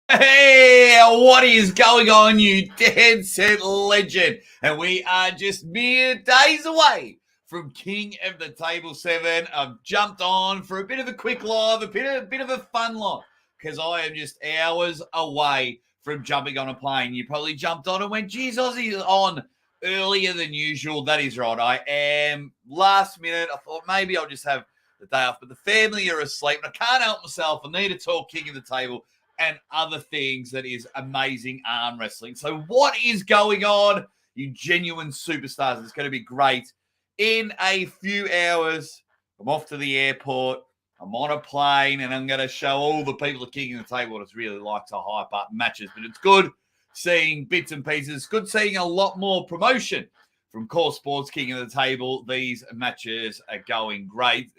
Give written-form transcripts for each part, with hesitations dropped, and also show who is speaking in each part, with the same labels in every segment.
Speaker 1: Hey, what is going on, you dead set legend? And we are just mere days away from King of the Table 7. I've jumped on for a bit of a quick live, a bit of a fun live, because I am just hours away from jumping on a plane. You probably jumped on and went, geez, Aussie's on earlier than usual. That is right. I am last minute. I thought maybe I'll just have the day off, but the family are asleep and I can't help myself. I need to talk King of the Table and other things that is amazing arm wrestling. So what is going on, you genuine superstars? It's going to be great. In a few hours, I'm off to the airport. I'm on a plane, and I'm going to show all the people at King of the Table what it's really like to hype up matches. But it's good seeing bits and pieces. It's good seeing a lot more promotion from Core Sports King of the Table. These matches are going great.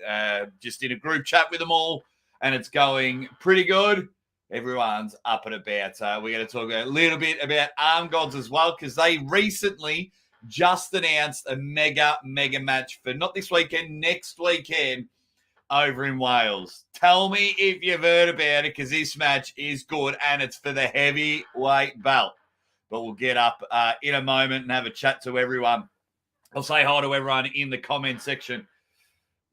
Speaker 1: Just in a group chat with them all, and it's going pretty good. Everyone's up and about. We're going to talk a little bit about Arm Gods as well, because they recently just announced a mega match for not this weekend, next weekend over in Wales. Tell me if you've heard about it, because this match is good and it's for the heavyweight belt. But we'll get up in a moment and have a chat to everyone. I'll say hi to everyone in the comment section.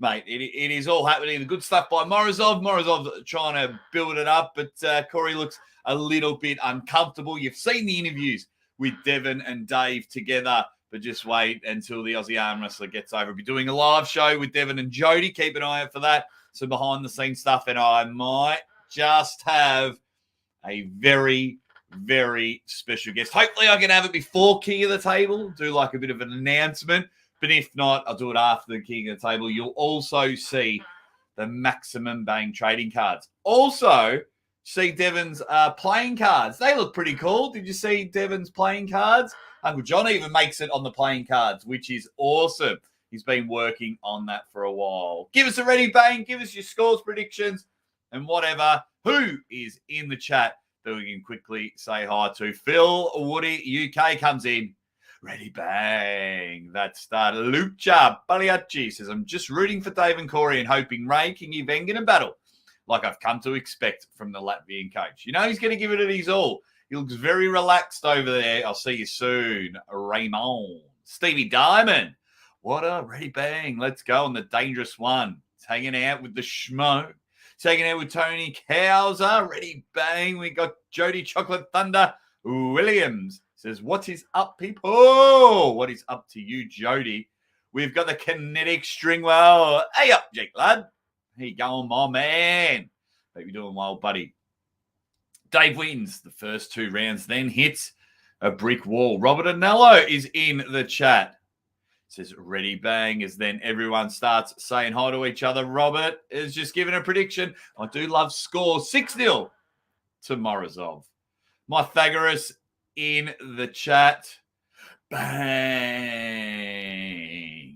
Speaker 1: Mate, it is all happening. The good stuff by Morozov. Morozov trying to build it up, but Corey looks a little bit uncomfortable. You've seen the interviews with Devon and Dave together, but just wait until the Aussie Arm Wrestler gets over. We'll be doing a live show with Devon and Jody. Keep an eye out for that. Some behind-the-scenes stuff, and I might just have a very special guest. Hopefully I can have it before King of the Table, do like a bit of an announcement. But if not, I'll do it after the King of the Table. You'll also see the Maximum Bang trading cards. Also, see Devon's playing cards. They look pretty cool. Did you see Devon's playing cards? Uncle John even makes it on the playing cards, which is awesome. He's been working on that for a while. Give us a ready bang. Give us your scores, predictions, and whatever. Who is in the chat that we can quickly say hi to? Phil Woody, UK, comes in. Ready, bang. That started. Lucha Pagliacci says, I'm just rooting for Dave and Corey and hoping Ray can give Engen a battle like I've come to expect from the Latvian coach. You know he's going to give it his all. He looks very relaxed over there. I'll see you soon. Raymond. Stevie Diamond. What a ready, bang. Let's go on the dangerous one. He's hanging out with the schmo. He's hanging out with Tony Cowser. Ready, bang. We got Jody Chocolate Thunder Williams. Says, what is up, people? What is up to you, Jody? We've got the kinetic Stringwell. Hey up, Jake, lad. How you going, my man? Hope you're doing well, buddy. Dave wins the first 2 rounds, then hits a brick wall. Robert Anello is in the chat. Says, ready, bang, as then everyone starts saying hi to each other. Robert is just giving a prediction. I do love scores. 6-0 to Morozov. Pythagoras in the chat. Bang.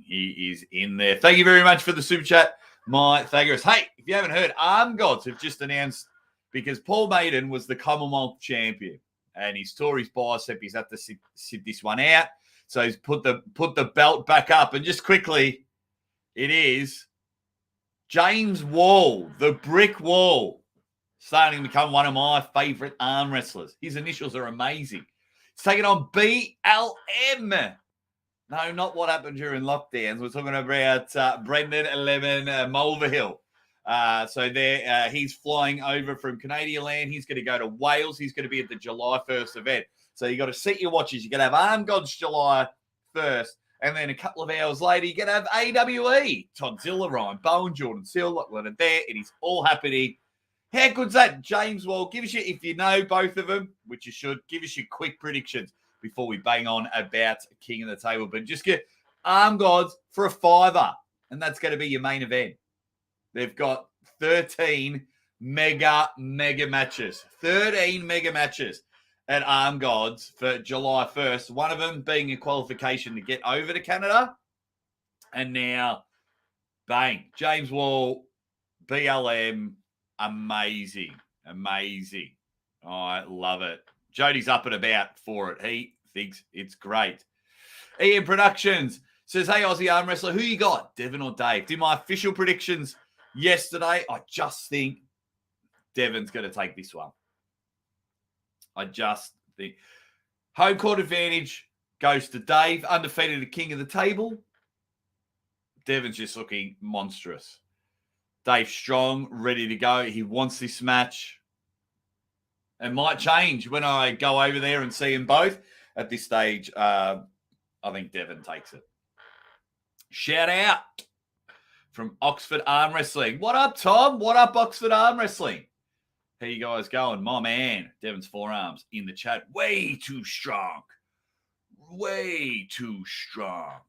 Speaker 1: He is in there. Thank you very much for the super chat, Pythagoras. Hey, if you haven't heard, Arm Gods have just announced, because Paul Maiden was the Commonwealth champion and he's tore his bicep. He's had to sit this one out. So he's put the belt back up. And just quickly, it is James Wall, the brick wall, starting to become one of my favorite arm wrestlers. His initials are amazing. He's taking on BLM. No, not what happened during lockdowns. We're talking about Brendan 11 Mulverhill. So there, he's flying over from Canadian land. He's going to go to Wales. He's going to be at the July 1st event. So you got to set your watches. You're going to have Arm Gods July 1st. And then a couple of hours later, you're going to have AWE. Todzilla, Ryan Bowen, Jordan Seal, Lachlan Adair. It is all happening. How good's that? James Wall, give us your, if you know both of them, which you should, give us your quick predictions before we bang on about King of the Table. But just get Arm Gods for a $5, and that's going to be your main event. They've got 13 mega matches. 13 mega matches at Arm Gods for July 1st. One of them being a qualification to get over to Canada. And now, bang, James Wall, BLM, amazing. I love it. Jody's up and about for it. He thinks it's great. Ian Productions says, hey, Aussie Arm Wrestler, who you got, Devon or Dave? Did my official predictions yesterday. I just think Devon's going to take this one. I just think home court advantage goes to Dave, undefeated at king of the table. Devon's just looking monstrous. Dave strong, ready to go. He wants this match. It might change when I go over there and see them both. At this stage, I think Devon takes it. Shout out from Oxford Arm Wrestling. What up, Tom? What up, Oxford Arm Wrestling? How you guys going? My man, Devon's forearms in the chat. Way too strong. Way too strong.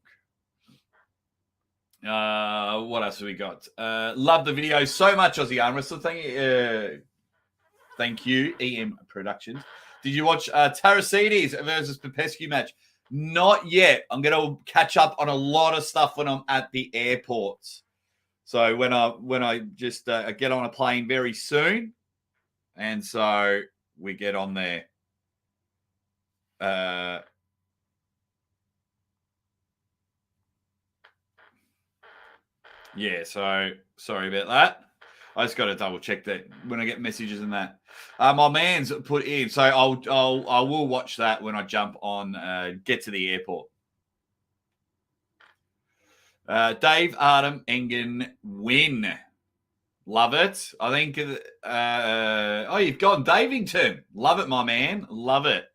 Speaker 1: What else have we got? Love the video so much, Aussie Arm Wrestling. Thank you, EM Productions. Did you watch Tarasides versus Popescu match? Not yet. I'm going to catch up on a lot of stuff when I'm at the airports. So when I just get on a plane very soon, and so we get on there. Yeah, so sorry about that. I just got to double check that when I get messages and that. My man's put in, so I will watch that when I jump on, get to the airport. Dave, Artem, Engen, win. Love it. I think, you've gone Davington. Love it, my man. Love it.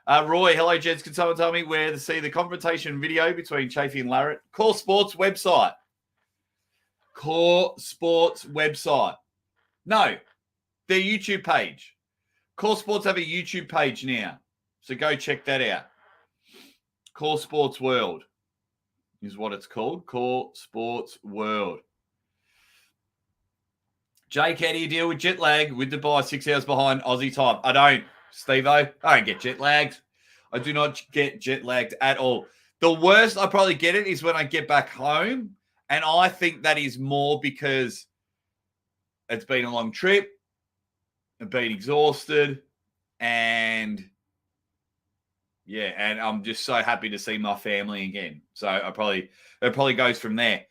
Speaker 1: Roy, hello, gents. Can someone tell me where to see the confrontation video between Chaffee and Larratt? Core Sports website. Core Sports website. No, their YouTube page. Core Sports have a YouTube page now. So go check that out. Core Sports World is what it's called. Core Sports World. Jake, how do you deal with jet lag with Dubai 6 hours behind Aussie time? I don't, Steve-O. I don't get jet lagged. I do not get jet lagged at all. The worst I probably get it is when I get back home. And I think that is more because it's been a long trip. I've been exhausted. And yeah, and I'm just so happy to see my family again. So it probably goes from there.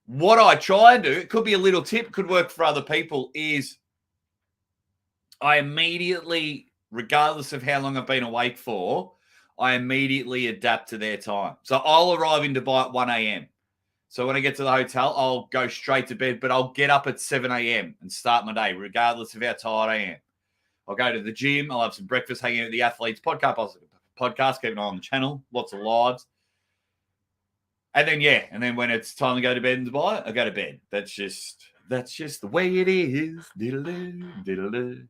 Speaker 1: What I try and do, it could be a little tip, could work for other people, is I immediately, regardless of how long I've been awake for, I immediately adapt to their time. So I'll arrive in Dubai at 1 a.m. So when I get to the hotel, I'll go straight to bed, but I'll get up at 7 a.m. and start my day, regardless of how tired I am. I'll go to the gym. I'll have some breakfast, hang out at the Athletes podcast, keep an eye on the channel, lots of lives. And then when it's time to go to bed in Dubai, I go to bed. That's just the way it is. Diddle-doo, diddle-doo.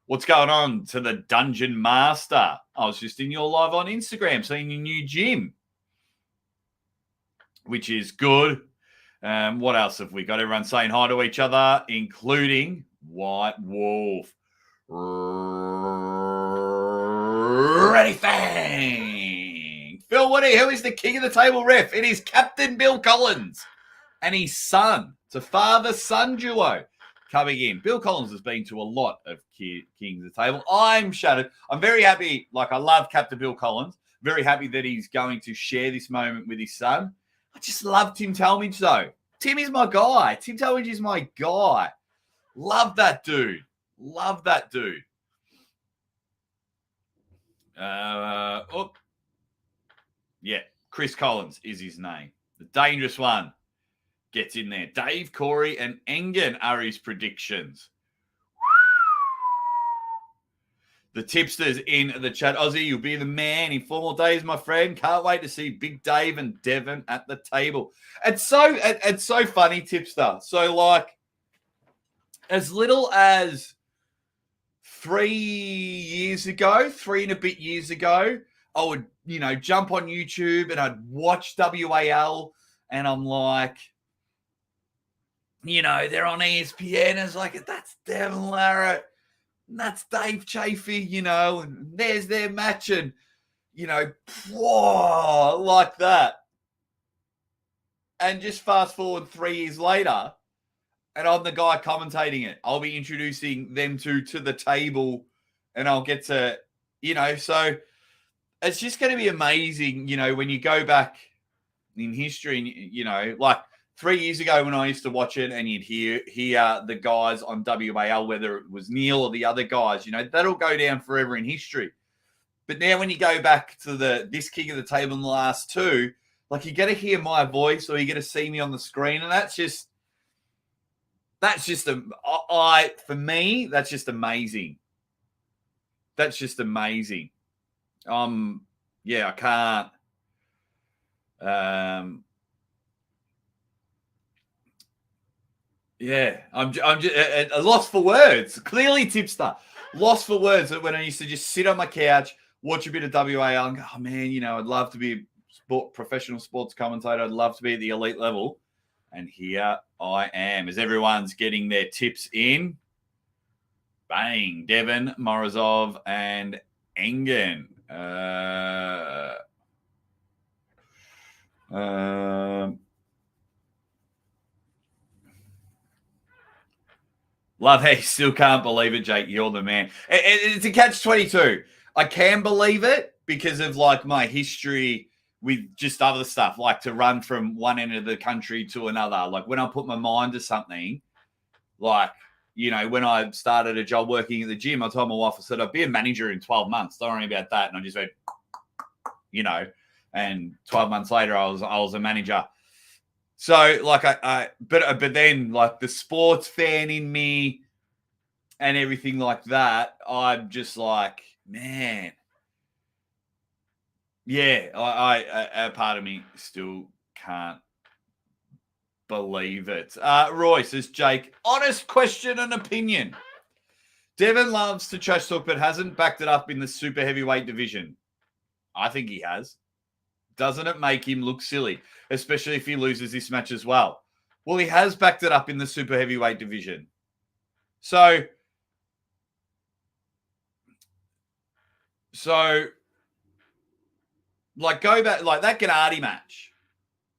Speaker 1: What's going on to the Dungeon Master? I was just in your live on Instagram, seeing your new gym, which is good. What else have we got? Everyone saying hi to each other, including White Wolf. Ready Fang. Phil Woody, who is the king of the table ref? It is Captain Bill Collins and his son. It's a father-son duo coming in. Bill Collins has been to a lot of Kings of the Table. I'm shattered. I'm very happy. I love Captain Bill Collins. Very happy that he's going to share this moment with his son. I just love Tim Talmadge, though. Tim is my guy. Tim Talmadge is my guy. Love that dude. Love that dude. Yeah, Chris Collins is his name. The dangerous one gets in there. Dave, Corey, and Engen are his predictions. The tipsters in the chat. Aussie, you'll be the man in 4 more days, my friend. Can't wait to see Big Dave and Devon at the table. It's so funny, tipster. So, as little as 3 and a bit years ago, I would, jump on YouTube and I'd watch WAL and I'm like, they're on ESPN. It's like, that's Devon Larratt. That's Dave Chaffee, and there's their match and, like that. And just fast forward 3 years later, and I'm the guy commentating it. I'll be introducing them to the table, and I'll get to, so it's just going to be amazing, when you go back in history, and, 3 years ago when I used to watch it and you'd hear the guys on WAL, whether it was Neil or the other guys, that'll go down forever in history. But now when you go back to this king of the table in the last two, like you get to hear my voice or you get to see me on the screen, and for me, that's just amazing. That's just amazing. I can't. I'm just lost for words. Clearly, tipster, lost for words. When I used to just sit on my couch, watch a bit of WAL, and go, oh man, I'd love to be a professional sports commentator. I'd love to be at the elite level, and here I am. As everyone's getting their tips in, bang, Devon, Morozov, and Engen. Love how you still can't believe it, Jake. You're the man. It's a catch-22. I can believe it because of like my history with just other stuff, like to run from one end of the country to another. Like when I put my mind to something, like, when I started a job working at the gym, I told my wife, I said, I'd be a manager in 12 months. Don't worry about that. And I just went, and 12 months later, I was a manager. So like but then like the sports fan in me and everything like that, I'm just like, man, yeah, a part of me still can't believe it. Roy says, Jake, honest question and opinion. Devon loves to trash talk, but hasn't backed it up in the super heavyweight division. I think he has. Doesn't it make him look silly, especially if he loses this match as well? Well, he has backed it up in the super heavyweight division. So like go back, like that Gennady match.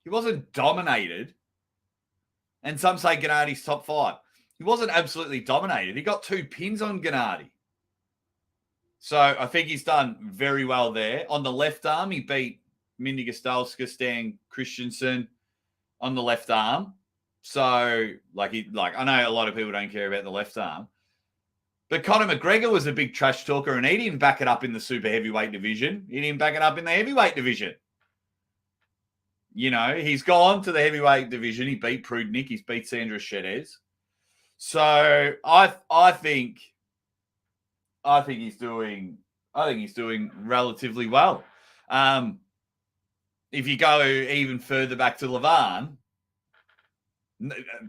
Speaker 1: He wasn't dominated. And some say Gennady's top 5. He wasn't absolutely dominated. He got 2 pins on Gennady. So I think he's done very well there. On the left arm, he beat Mindy Gostalska, Stan Christensen on the left arm. So, I know a lot of people don't care about the left arm. But Conor McGregor was a big trash talker, and he didn't back it up in the super heavyweight division. He didn't back it up in the heavyweight division. He's gone to the heavyweight division. He beat Prudnik. He's beat Sandra Shedez. So I think he's doing relatively well. If you go even further back to Levan,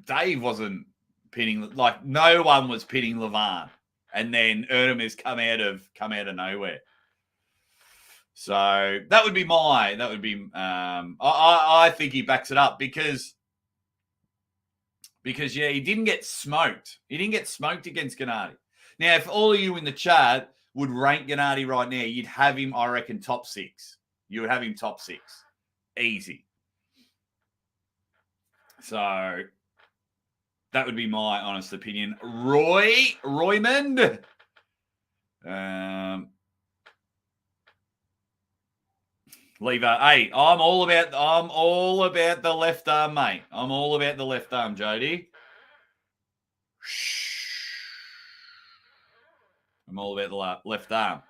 Speaker 1: Dave wasn't pinning, like no one was pinning Levan, and then Erdem has come out of nowhere. So that would be I think he backs it up because yeah, he didn't get smoked. He didn't get smoked against Gennady. Now, if all of you in the chat would rank Gennady right now, you'd have him, I reckon, top 6. You would have him top 6. Easy. So that would be my honest opinion. Roymond. Lever. Hey, I'm all about the left arm, mate. I'm all about the left arm, Jody. I'm all about the left arm.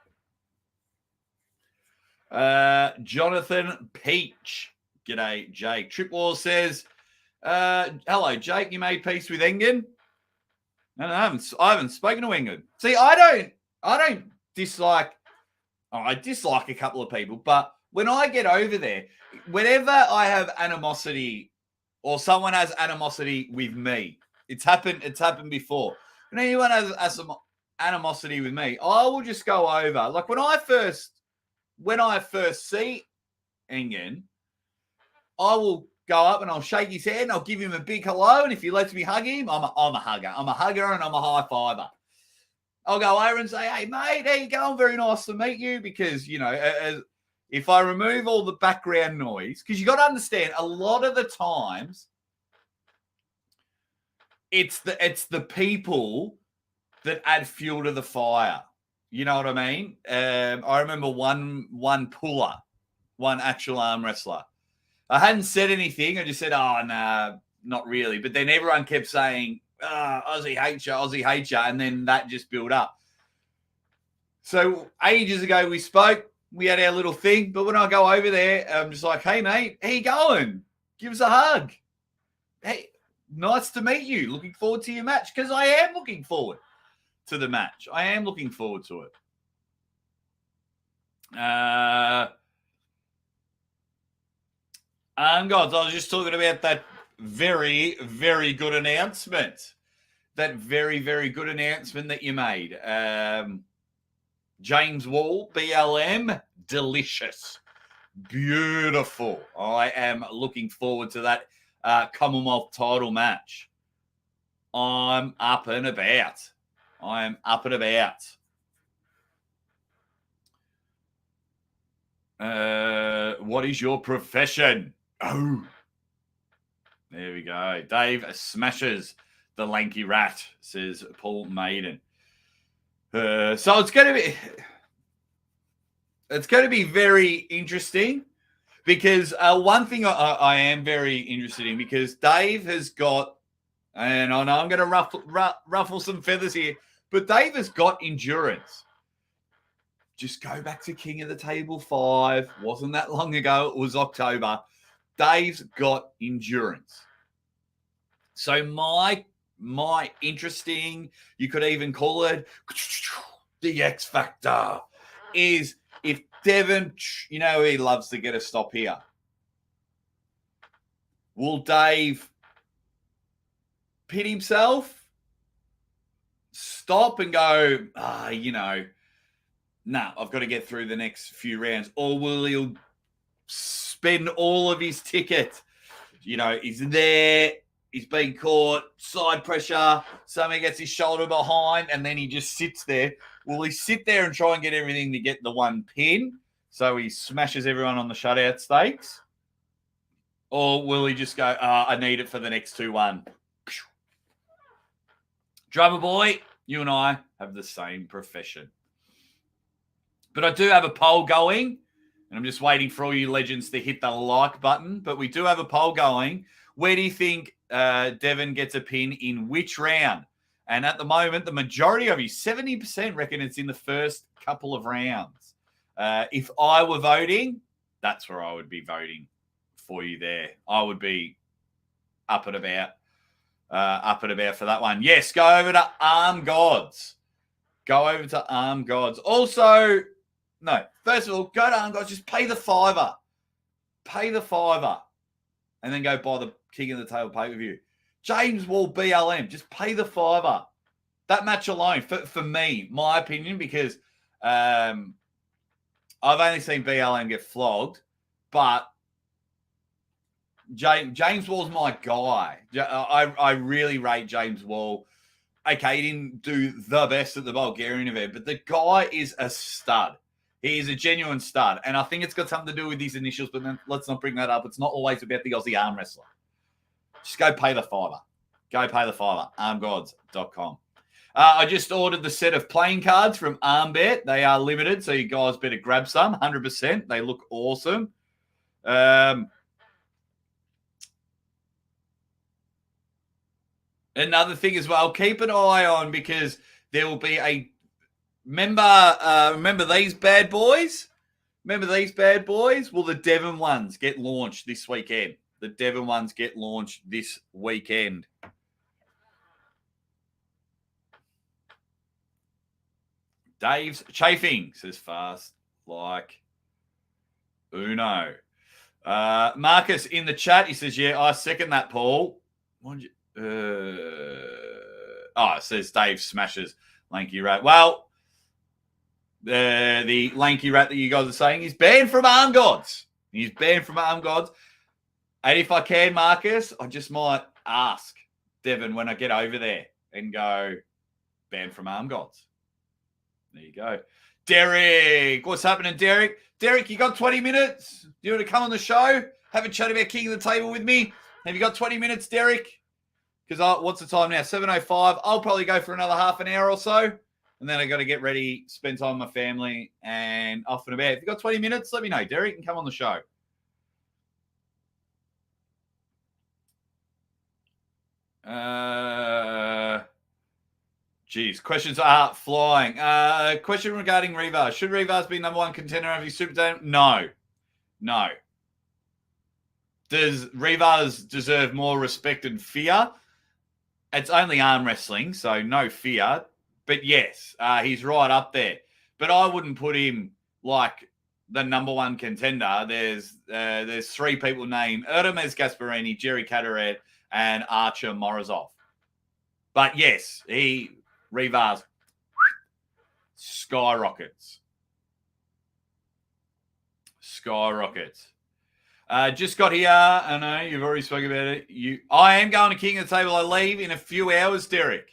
Speaker 1: Jonathan Peach. G'day, Jake. Trip Wall says, hello, Jake. You made peace with Engen? No, I haven't spoken to Engen. See, I don't dislike. I dislike a couple of people, but when I get over there, whenever I have animosity or someone has animosity with me, it's happened before. When anyone has some animosity with me, I will just go over. Like when I first see Engen, I will go up and I'll shake his hand. I'll give him a big hello, and if he lets me hug him, I'm a hugger. I'm a hugger and I'm a high fiver. I'll go over and say, "Hey, mate, how you going? Very nice to meet you." Because if I remove all the background noise, because you got to understand, a lot of the times, it's the people that add fuel to the fire. You know what I mean? I remember one puller, one actual arm wrestler. I hadn't said anything. I just said, oh, nah, not really. But then everyone kept saying, Aussie hates you, Aussie hates you. And then that just built up. So ages ago we spoke. We had our little thing. But when I go over there, I'm just like, hey, mate, how you going? Give us a hug. Hey, nice to meet you. Looking forward to your match. Because I am looking forward to the match. I am looking forward to it. Guys, I was just talking about that very, very good announcement. That very, very good announcement that you made. James Wall, BLM, delicious. Beautiful. I am looking forward to that Commonwealth title match. I'm up and about. What is your profession? Oh, there we go. Dave smashes the lanky rat, says Paul Maiden. So it's going to be very interesting because one thing I am very interested in, because Dave has got, and I know I'm going to ruffle some feathers here, but Dave has got endurance. Just go back to King of the Table 5. Wasn't that long ago. It was October. Dave's got endurance. So my interesting, you could even call it the X Factor, is if Devon, he loves to get a stop here. Will Dave pit himself, stop and go, nah, I've got to get through the next few rounds? Or will he spend all of his ticket? He's there, he's been caught, side pressure, somebody gets his shoulder behind, and then he just sits there. Will he sit there and try and get everything to get the one pin so he smashes everyone on the shutout stakes? Or will he just go, I need it for the next 2-1? Drummer boy, you and I have the same profession. But I do have a poll going, and I'm just waiting for all you legends to hit the like button. But we do have a poll going. Where do you think Devon gets a pin in which round? And at the moment, the majority of you, 70%, reckon it's in the first couple of rounds. If I were voting, that's where I would be voting for you there. I would be up and about for that one. Yes, go over to Arm Gods. Also, no, first of all, go to Arm Gods. Just pay the $5. And then go buy the King of the Table pay-per-view. James Wall, BLM. Just pay the $5. That match alone, for me, my opinion, because I've only seen BLM get flogged, but James Wall's my guy. I really rate James Wall. Okay, he didn't do the best at the Bulgarian event, but the guy is a stud. He is a genuine stud. And I think it's got something to do with his initials, but then let's not bring that up. It's not always about the Aussie arm wrestler. Just go pay the $5. armgods.com. I just ordered the set of playing cards from ArmBet. They are limited, so you guys better grab some, 100%. They look awesome. Another thing as well, keep an eye on, because there will be a remember these bad boys? Well, the Devon ones get launched this weekend. Dave's chafing, says fast like Uno. Marcus in the chat, he says, yeah, I second that, Paul. It says Dave smashes Lanky Rat. Well, the Lanky Rat that you guys are saying is banned from Arm Gods. And if I can, Marcus, I just might ask Devon when I get over there and go, banned from Arm Gods. There you go. Derek, what's happening, Derek? Derek, you got 20 minutes? Do you want to come on the show? Have a chat about King of the Table with me? Have you got 20 minutes, Derek? Because what's the time now? 7:05. I'll probably go for another half an hour or so. And then I got to get ready, spend time with my family, and off and about. If you've got 20 minutes, let me know. Derek can come on the show. Geez, questions are flying. Question regarding Rivas. Should Rivas be number one contender of his Super Team? No. Does Rivas deserve more respect and fear? It's only arm wrestling, so no fear. But yes, he's right up there. But I wouldn't put him like the number one contender. There's three people named Erdemes Gasparini, Jerry Cataret, and Archer Morozov. But yes, Rivas skyrockets. Just got here. I know you've already spoken about it. I am going to King of the Table. I leave in a few hours, Derek.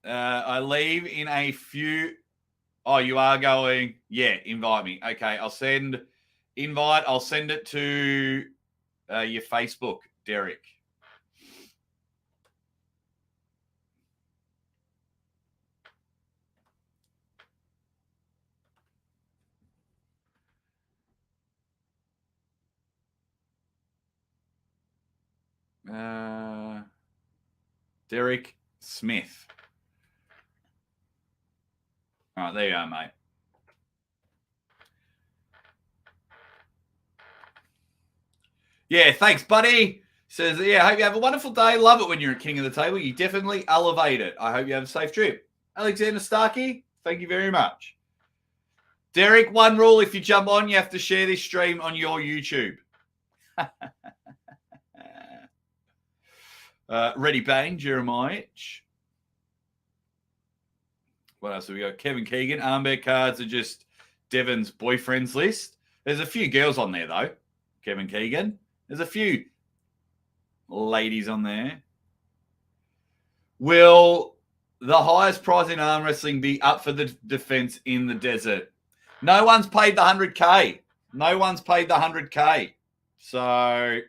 Speaker 1: I leave in a few. Oh, you are going? Yeah, invite me. Okay, I'll send invite. I'll send it to your Facebook, Derek. Derek Smith. All right, there you are, mate. Yeah, thanks, buddy. Says, yeah, hope you have a wonderful day. Love it when you're a king of the table. You definitely elevate it. I hope you have a safe trip. Alexander Starkey, thank you very much. Derek, one rule, if you jump on, you have to share this stream on your YouTube. Ready Bang, Jeremiah. What else have we got? Kevin Keegan. Armband cards are just Devon's boyfriends list. There's a few girls on there, though. Kevin Keegan. There's a few ladies on there. Will the highest prize in arm wrestling be up for the defense in the desert? No one's paid the 100K. No one's paid the 100K. So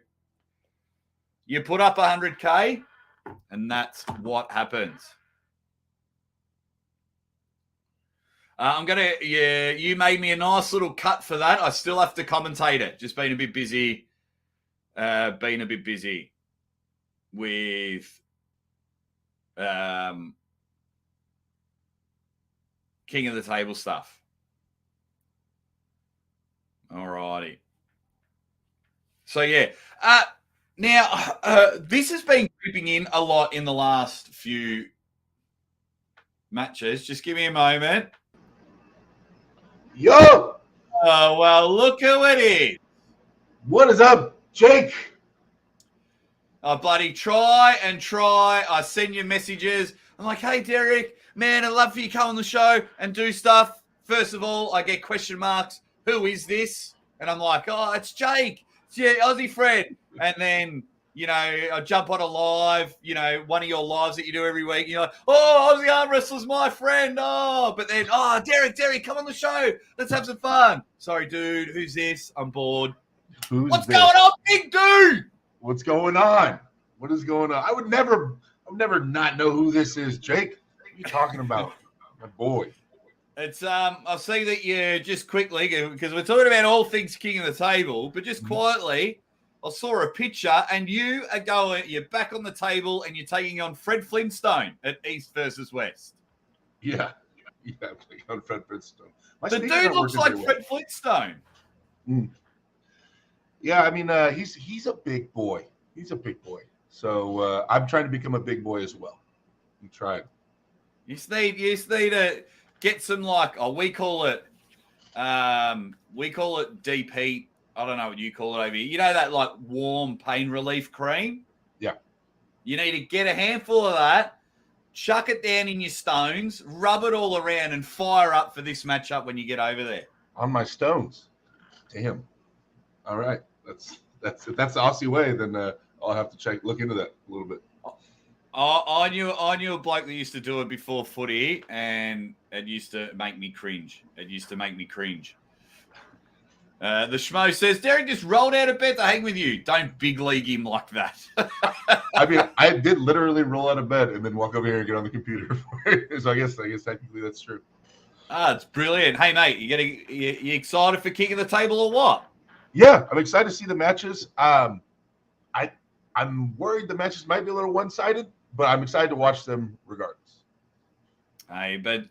Speaker 1: you put up 100K, and that's what happens. You made me a nice little cut for that. I still have to commentate it. Just been a bit busy. With King of the Table stuff. Alrighty. So, yeah. Now, this has been creeping in a lot in the last few matches. Just give me a moment.
Speaker 2: Yo!
Speaker 1: Oh, well, look who it is.
Speaker 2: What is up, Jake?
Speaker 1: I bloody try. I send you messages. I'm like, hey, Derek, man, I'd love for you to come on the show and do stuff. First of all, I get question marks. Who is this? And I'm like, oh, it's Jake. It's your Aussie friend. And then, I jump on a live, one of your lives that you do every week. You're like, oh, Aussie Arm Wrestler's my friend. Oh, but then, Derek, come on the show. Let's have some fun. Sorry, dude. Who's this? I'm bored. What's going on, big dude?
Speaker 2: What's going on? What is going on? I would never not know who this is, Jake. What are you talking about? My boy.
Speaker 1: It's I'll say that you just quickly, because we're talking about all things King of the Table, but just quietly, I saw a picture and you're back on the table and you're taking on Fred Flintstone at East versus West.
Speaker 2: Yeah, taking on Fred Flintstone.
Speaker 1: The dude looks like Fred Flintstone.
Speaker 2: Yeah, I mean, he's a big boy. He's a big boy. So I'm trying to become a big boy as well. I'm trying.
Speaker 1: You just need to get some we call it deep heat. I don't know what you call it over here. You know that warm pain relief cream?
Speaker 2: Yeah.
Speaker 1: You need to get a handful of that, chuck it down in your stones, rub it all around, and fire up for this matchup when you get over there.
Speaker 2: On my stones. Damn. All right. That's the Aussie way, then I'll have to look into that a little bit.
Speaker 1: I knew a bloke that used to do it before footy, and it used to make me cringe. The Schmo says, Derek just rolled out of bed to hang with you. Don't big league him like that.
Speaker 2: I mean, I did literally roll out of bed and then walk over here and get on the computer. So I guess technically that's true.
Speaker 1: It's brilliant. Hey, mate, you excited for King of the Table or what?
Speaker 2: Yeah, I'm excited to see the matches. I'm worried the matches might be a little one-sided, but I'm excited to watch them regardless.
Speaker 1: Hey, but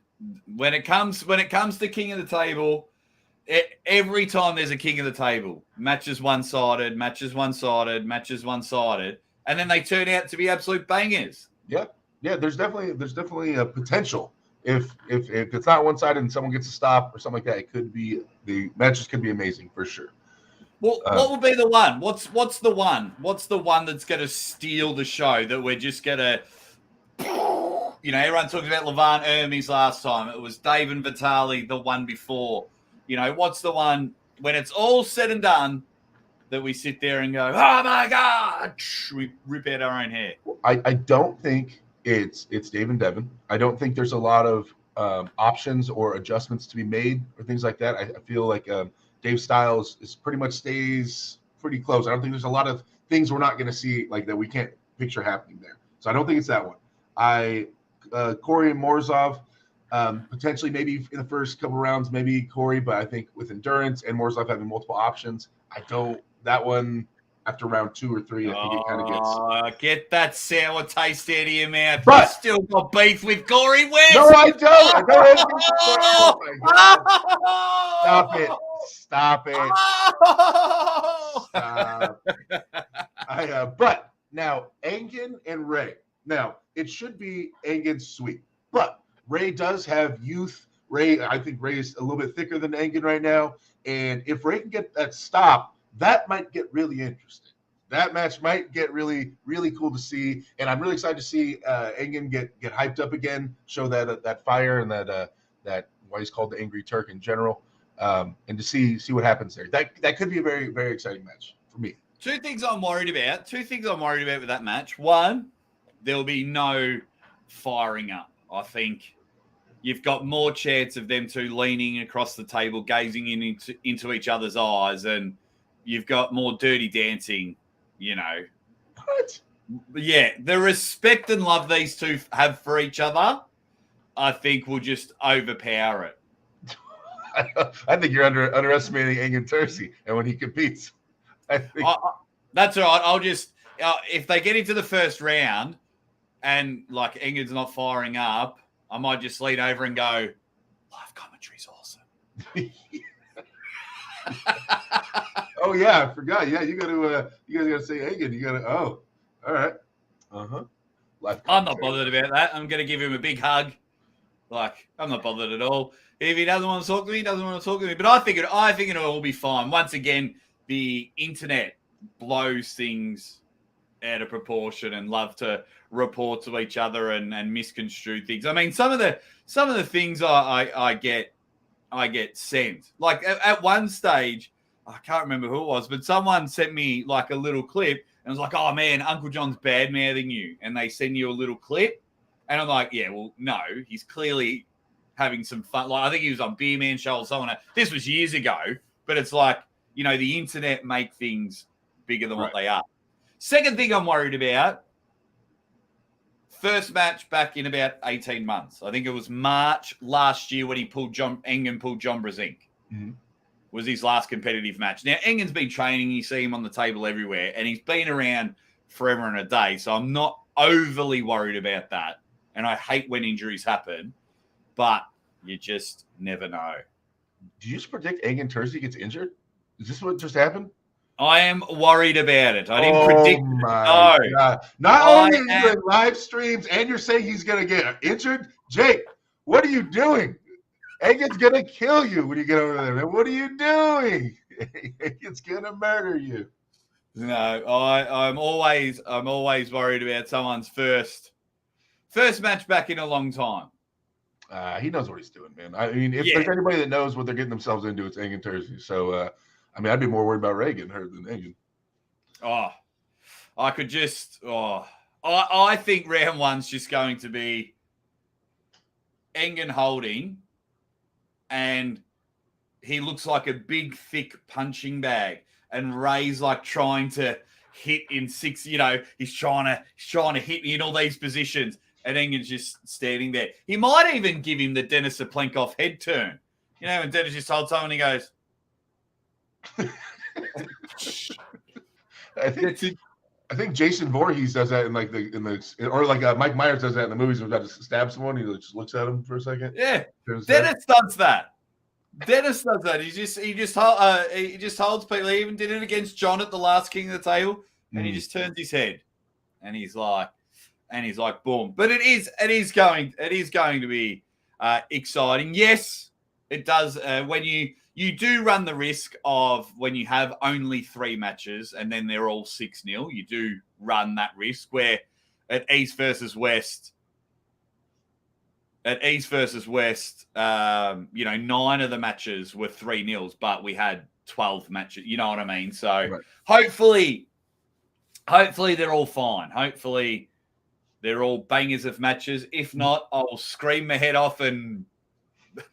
Speaker 1: when it comes to King of the Table, every time there's a King of the Table, matches one-sided, and then they turn out to be absolute bangers.
Speaker 2: Yeah. There's definitely a potential. If it's not one-sided and someone gets a stop or something like that, it could be the matches could be amazing for sure.
Speaker 1: Well, what will be the one? What's the one? What's the one that's going to steal the show that we're just going to, everyone talks about Levant Hermes last time. It was Devon Vitali the one before. What's the one when it's all said and done that we sit there and go, oh my God, we rip out our own hair?
Speaker 2: I don't think it's Dave and Devon. I don't think there's a lot of options or adjustments to be made or things like that. I feel like Dave Styles is pretty much stays pretty close. I don't think there's a lot of things we're not going to see like that we can't picture happening there. So I don't think it's that one. Corey and Morozov, potentially maybe in the first couple rounds, maybe Corey, but I think with endurance and Morozov having multiple options, that one after round 2 or 3, I think it kind of gets.
Speaker 1: Get that sour taste out of your mouth.
Speaker 2: But
Speaker 1: you still got beef with Corey West.
Speaker 2: No, I don't. Oh my God. Stop it. But now Engen and Ray. Now it should be Engen's sweep, but Ray does have youth. I think Ray is a little bit thicker than Engen right now, and if Ray can get that stop, that might get really interesting. That match might get really, really cool to see, and I'm really excited to see Engen get hyped up again, show that fire and that why he's called the Angry Turk in general, and to see what happens there. That could be a very, very exciting match for me.
Speaker 1: Two things I'm worried about with that match. One, there'll be no firing up. I think you've got more chance of them two leaning across the table, gazing into each other's eyes, and you've got more dirty dancing.
Speaker 2: What?
Speaker 1: Yeah, the respect and love these two have for each other, I think, will just overpower it.
Speaker 2: I think you're underestimating Engen Terzi and when he competes.
Speaker 1: That's all right. I'll just if they get into the first round and like Engen's not firing up, I might just lean over and go, live commentary's awesome.
Speaker 2: Oh yeah, I forgot. Yeah, you guys gotta say Engen. You gotta. Oh, all right.
Speaker 1: I'm not bothered about that. I'm gonna give him a big hug. Like, I'm not bothered at all. If he doesn't want to talk to me, he doesn't want to talk to me. But I think it'll all be fine. Once again, the internet blows things out of proportion and love to report to each other and misconstrue things. I mean, some of the things I get sent. Like at one stage, I can't remember who it was, but someone sent me like a little clip and was like, oh man, Uncle John's bad mouthing you. And they send you a little clip. And I'm like, yeah, well, no, he's clearly having some fun. Like, I think he was on Beer Man Show or someone. This was years ago, but it's like, the internet make things bigger than what they are. Second thing I'm worried about, first match back in about 18 months. I think it was March last year when Engen pulled John Brezink.
Speaker 2: Mm-hmm.
Speaker 1: Was his last competitive match. Now, Engen's been training. You see him on the table everywhere, and he's been around forever and a day, so I'm not overly worried about that. And I hate when injuries happen, but you just never know.
Speaker 2: Do you just predict Engen Terzi gets injured? Is this what just happened?
Speaker 1: I am worried about it. I didn't predict it.
Speaker 2: God. Not only are you doing live streams and you're saying he's going to get injured, Jake, what are you doing? Engen's going to kill you when you get over there, man. What are you doing? Engen's going to murder you.
Speaker 1: No, I'm always worried about someone's first match back in a long time.
Speaker 2: He knows what he's doing, man. I mean, if there's anybody that knows what they're getting themselves into, it's Engen Terzi. So, I'd be more worried about Ray getting hurt than Engen.
Speaker 1: I think round one's just going to be Engen holding, and he looks like a big, thick punching bag, and Ray's like trying to hit in 6. He's trying to hit me in all these positions. And Engen's just standing there. He might even give him the Denis Saplenkov head turn. When Denis just holds someone, he goes.
Speaker 2: I think Jason Voorhees does that or like Mike Myers does that in the movies when he got to stab someone. He just looks at him for a second.
Speaker 1: Yeah, Dennis does that. Dennis does that. He just holds people. He even did it against John at the last King of the Table, and he just turns his head, and he's like, boom. But it is going to be exciting. Yes, it does. When you do run the risk of when you have only 3 matches and then they're all 6-0, you do run that risk where at East versus West. At East versus West, 9 of the matches were 3-0, but we had 12 matches. You know what I mean? So
Speaker 2: right.
Speaker 1: hopefully they're all fine. Hopefully they're all bangers of matches. If not, I'll scream my head off and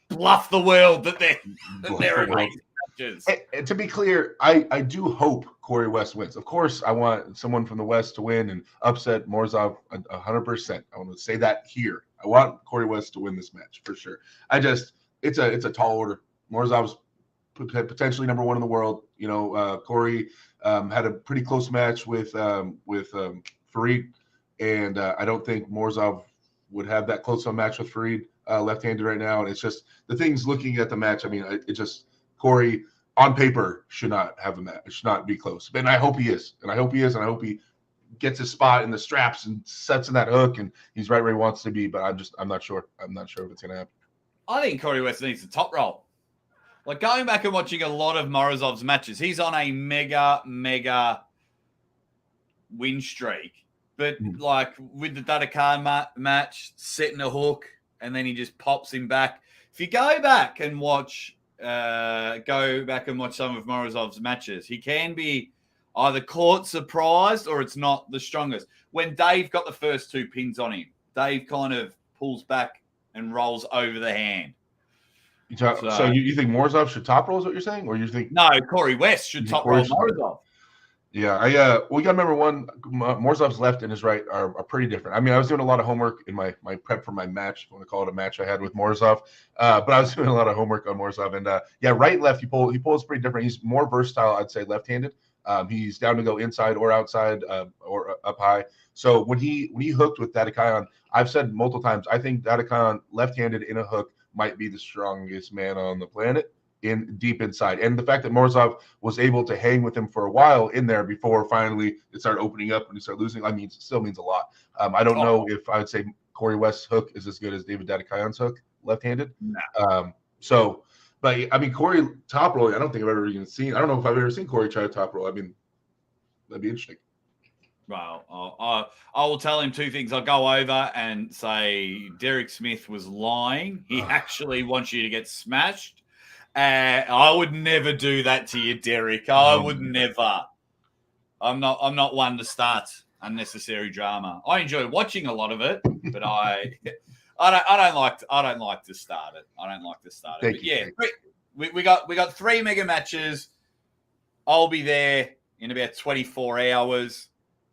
Speaker 1: bluff the world that they're amazing matches.
Speaker 2: And to be clear, I do hope Corey West wins. Of course, I want someone from the West to win and upset Morozov 100%. I want to say that here. I want Corey West to win this match for sure. It's a tall order. Morozov's potentially number 1 in the world. Corey had a pretty close match with Farid, and I don't think Morozov would have that close of a match with Farid left-handed right now. And it's just the things looking at the match. I mean, Corey on paper should not have a match. It should not be close. And I hope he is. And I hope he gets his spot in the straps and sets in that hook, and he's right where he wants to be. But I'm not sure. I'm not sure if it's going to happen.
Speaker 1: I think Corey West needs the top roll. Like going back and watching a lot of Morozov's matches, he's on a mega win streak. But like with the Dadakan match, setting a hook, and then he just pops him back. If you go back and watch some of Morozov's matches, he can be either caught surprised or it's not the strongest. When Dave got the first 2 pins on him, Dave kind of pulls back and rolls over the hand.
Speaker 2: So you think Morozov should top roll is what you're saying? Or you think...
Speaker 1: No, Corey West should top roll Morozov.
Speaker 2: Yeah, we got to remember Morozov's left and his right are pretty different. I mean, I was doing a lot of homework in my prep for my match. I want to call it a match I had with Morozov. But I was doing a lot of homework on Morozov. And right, left, he pulls pretty different. He's more versatile, I'd say, left-handed. He's down to go inside or outside or up high. So when he hooked with Dadakan, I've said multiple times, I think Dadakan left-handed in a hook might be the strongest man on the planet in deep inside. And the fact that Morozov was able to hang with him for a while in there before finally it started opening up and he started losing, it still means a lot. I don't know if I would say Corey West's hook is as good as David Dadakan's hook left-handed.
Speaker 1: No.
Speaker 2: But I mean, Corey top roll, I don't think I've ever even seen. I don't know if I've ever seen Corey try to top roll. I mean, that'd be interesting.
Speaker 1: Well, I will tell him 2 things. I'll go over and say Derek Smith was lying. He actually wants you to get smashed. I would never do that to you, Derek. I would never. I'm not one to start unnecessary drama. I enjoy watching a lot of it, but I don't like to start it. But yeah, we got 3 mega matches. I'll be there in about 24 hours.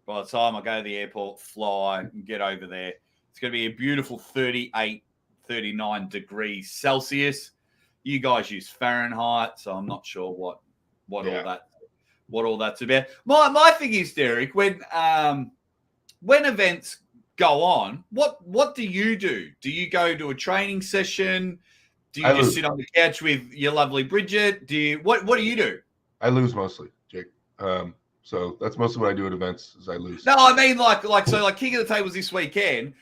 Speaker 1: By the time I go to the airport, fly, and get over there, it's going to be a beautiful 38, 39 degrees Celsius. You guys use Fahrenheit, so I'm not sure what all that's about. My thing is, Derek, when events go on, what do you do? Do you go to a training session? Do you just sit on the couch with your lovely Bridget? What do you do?
Speaker 2: I lose mostly, Jake. So that's mostly what I do at events is I lose.
Speaker 1: No, I mean like King of the Tables this weekend.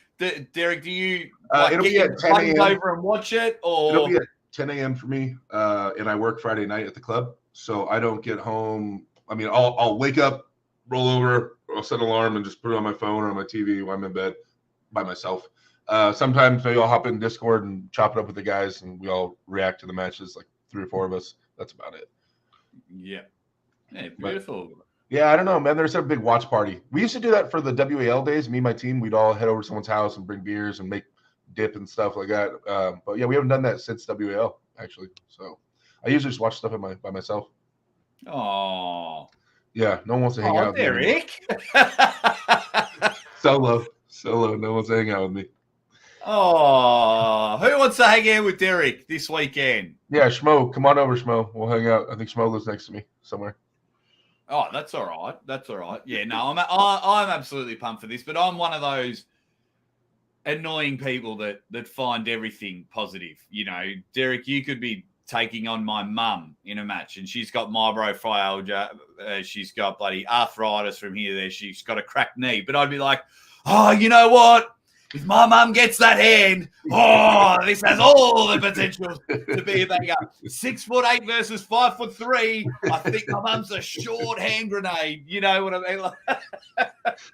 Speaker 1: Derek, do you
Speaker 2: it'll be at 10 a.m.
Speaker 1: over and watch it, or
Speaker 2: it'll be at 10 a.m. for me, and I work Friday night at the club, so I don't get home. I mean, I'll wake up, roll over, I'll set an alarm, and just put it on my phone or on my TV while I'm in bed by myself. Sometimes maybe I'll hop in Discord and chop it up with the guys, and we all react to the matches, like 3 or 4 of us. That's about it.
Speaker 1: Yeah, beautiful.
Speaker 2: Yeah, I don't know, man. There's a big watch party. We used to do that for the WAL days. Me and my team, we'd all head over to someone's house and bring beers and make dip and stuff like that. But yeah, we haven't done that since WAL actually. So I usually just watch stuff by myself.
Speaker 1: Oh,
Speaker 2: yeah, no one wants to hang out with
Speaker 1: Derek.
Speaker 2: Solo. No one wants to hang out with me.
Speaker 1: Oh, who wants to hang out with Derek this weekend?
Speaker 2: Yeah, Schmo, come on over, Schmo. We'll hang out. I think Schmo lives next to me somewhere.
Speaker 1: Oh, that's all right. That's all right. Yeah, no, I'm absolutely pumped for this, but I'm one of those annoying people that find everything positive. You know, Derek, you could be taking on my mum in a match, and she's got fibromyalgia, she's got bloody arthritis from here there, she's got a cracked knee, but I'd be like, oh, you know what? If my mum gets that hand, this has all the potential to be a banger. 6'8" versus 5'3". I think my mum's a short hand grenade. You know what I mean? Like,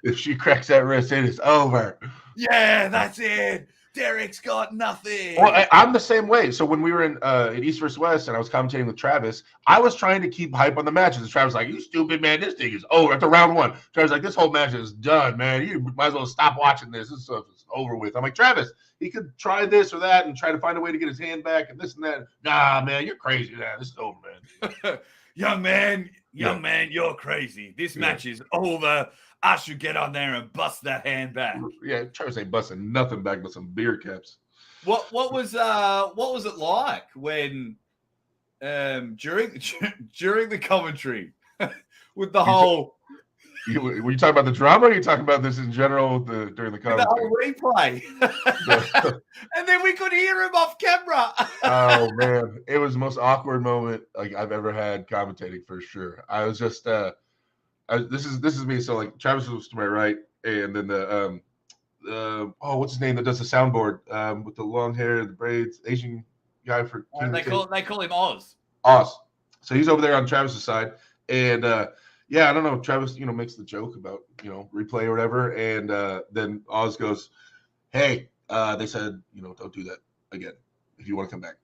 Speaker 2: if she cracks that wrist, it is over.
Speaker 1: Yeah, that's it. Derek's got nothing.
Speaker 2: Well, I'm the same way. So when we were in East versus West and I was commentating with Travis, I was trying to keep hype on the matches. And Travis was like, you stupid, man. This thing is over. After round one, Travis was like, this whole match is done, man. You might as well stop watching this. This stuff is over with. I'm like, Travis, he could try this or that and try to find a way to get his hand back and this and that. Nah, man, you're crazy. Nah, this is over, man.
Speaker 1: Young man, you're crazy. This match is over. I should get on there and bust that hand back.
Speaker 2: Yeah, Travis ain't busting nothing back but some beer caps.
Speaker 1: What was it like when during the commentary with the whole?
Speaker 2: Were you talking about the drama? Or are you talking about this in general during the commentary?
Speaker 1: The whole replay, and then we could hear him off camera.
Speaker 2: Oh man, it was the most awkward moment like I've ever had commentating for sure. I was just this is me. So like Travis was to my right, and then the what's his name that does the soundboard with the long hair, the braids, Asian guy for
Speaker 1: they call him Oz.
Speaker 2: Oz. So he's over there on Travis's side, and I don't know. Travis, makes the joke about replay or whatever, and then Oz goes, "Hey, they said don't do that again if you want to come back."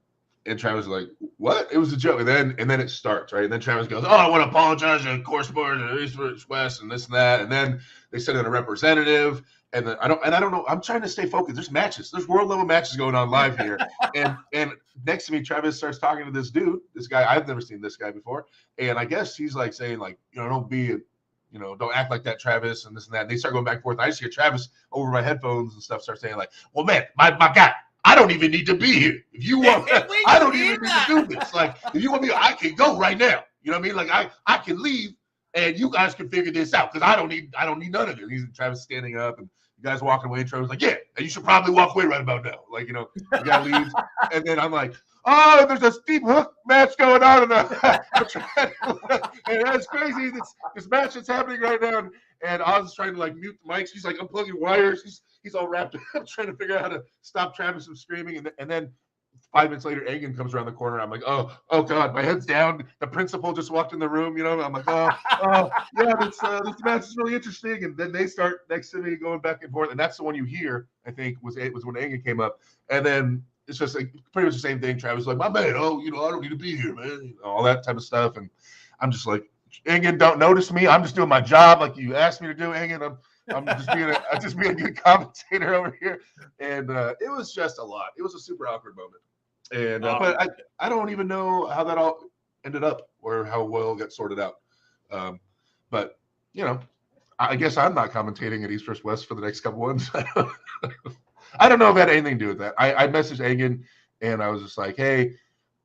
Speaker 2: And Travis is like, "What?" It was a joke, and then it starts, right? And then Travis goes, "Oh, I want to apologize to Core Sports and East versus West and this and that." And then they send in a representative, and then I don't know. I'm trying to stay focused. There's matches. There's world level matches going on live here, and next to me, Travis starts talking to this dude. This guy, I've never seen this guy before, and I guess he's like saying like, don't act like that, Travis, and this and that. And they start going back and forth. I just hear Travis over my headphones and stuff start saying like, "Well, man, my guy, I don't even need to be here. If you want, I don't even need to do this. Like, if you want me, I can go right now. You know what I mean? Like, I can leave, and you guys can figure this out because I don't need none of it." He's Travis standing up, and you guys walking away. And Travis like, "Yeah, and you should probably walk away right about now." Like, the guy leaves, and then I'm like, "Oh, there's a steep hook match going on, and that's crazy. This match that's happening right now." And Oz is trying to like mute the mics. He's like unplugging wires. He's all wrapped up trying to figure out how to stop Travis from screaming. And then 5 minutes later, Egan comes around the corner. I'm like, oh God, my head's down. The principal just walked in the room. I'm like, yeah, this match is really interesting. And then they start next to me going back and forth. And that's the one you hear, I think, was when Egan came up. And then it's just like pretty much the same thing. Travis was like, my man, I don't need to be here, man. All that type of stuff. And I'm just like, Egan, don't notice me. I'm just doing my job like you asked me to do, Egan. I'm just being a good commentator over here. And it was just a lot. It was a super awkward moment. And but I don't even know how that all ended up or how well it got sorted out. But I guess I'm not commentating at East versus West for the next couple ones. I don't know if it had anything to do with that. I messaged Egan and I was just like, hey,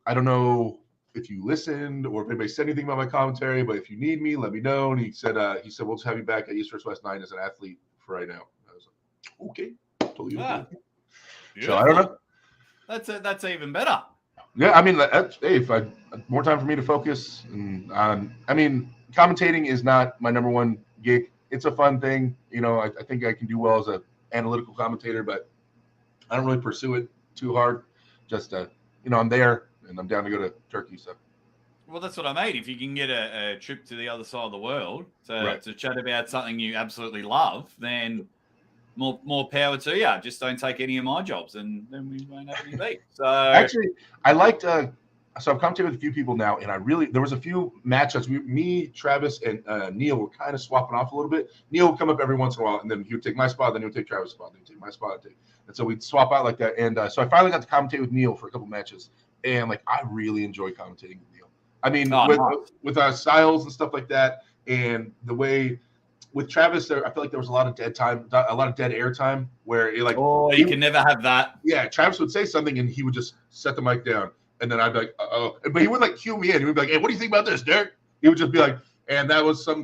Speaker 2: I don't know if you listened or if anybody said anything about my commentary, but if you need me, let me know. And he said we'll just have you back at East versus West 9 as an athlete for right now. I was like, okay, totally okay. So I don't know.
Speaker 1: That's even better.
Speaker 2: Yeah, I mean, if I more time for me to focus on. I mean, commentating is not my number one gig. It's a fun thing, I think I can do well as an analytical commentator, but I don't really pursue it too hard. Just I'm there. And I'm down to go to Turkey. So,
Speaker 1: well, that's what I mean. If you can get a trip to the other side of the world to chat about something you absolutely love, then more power to you. Just don't take any of my jobs, and then we won't have any beef. So,
Speaker 2: actually, I liked. So I've commentated with a few people now, and there was a few matchups. Me, Travis, and Neil were kind of swapping off a little bit. Neil would come up every once in a while, and then he would take my spot, then he would take Travis' spot, then he would take my spot, and so we'd swap out like that. And so I finally got to commentate with Neil for a couple matches. And I really enjoy commentating with Neil. I mean, with our styles and stuff like that, and the way with Travis, I feel like there was a lot of dead air time where
Speaker 1: you can never have that.
Speaker 2: Yeah, Travis would say something and he would just set the mic down, and then I'd be like, but he wouldn't cue me in. He would be like, hey, what do you think about this, Derek? He would just be like, And that was some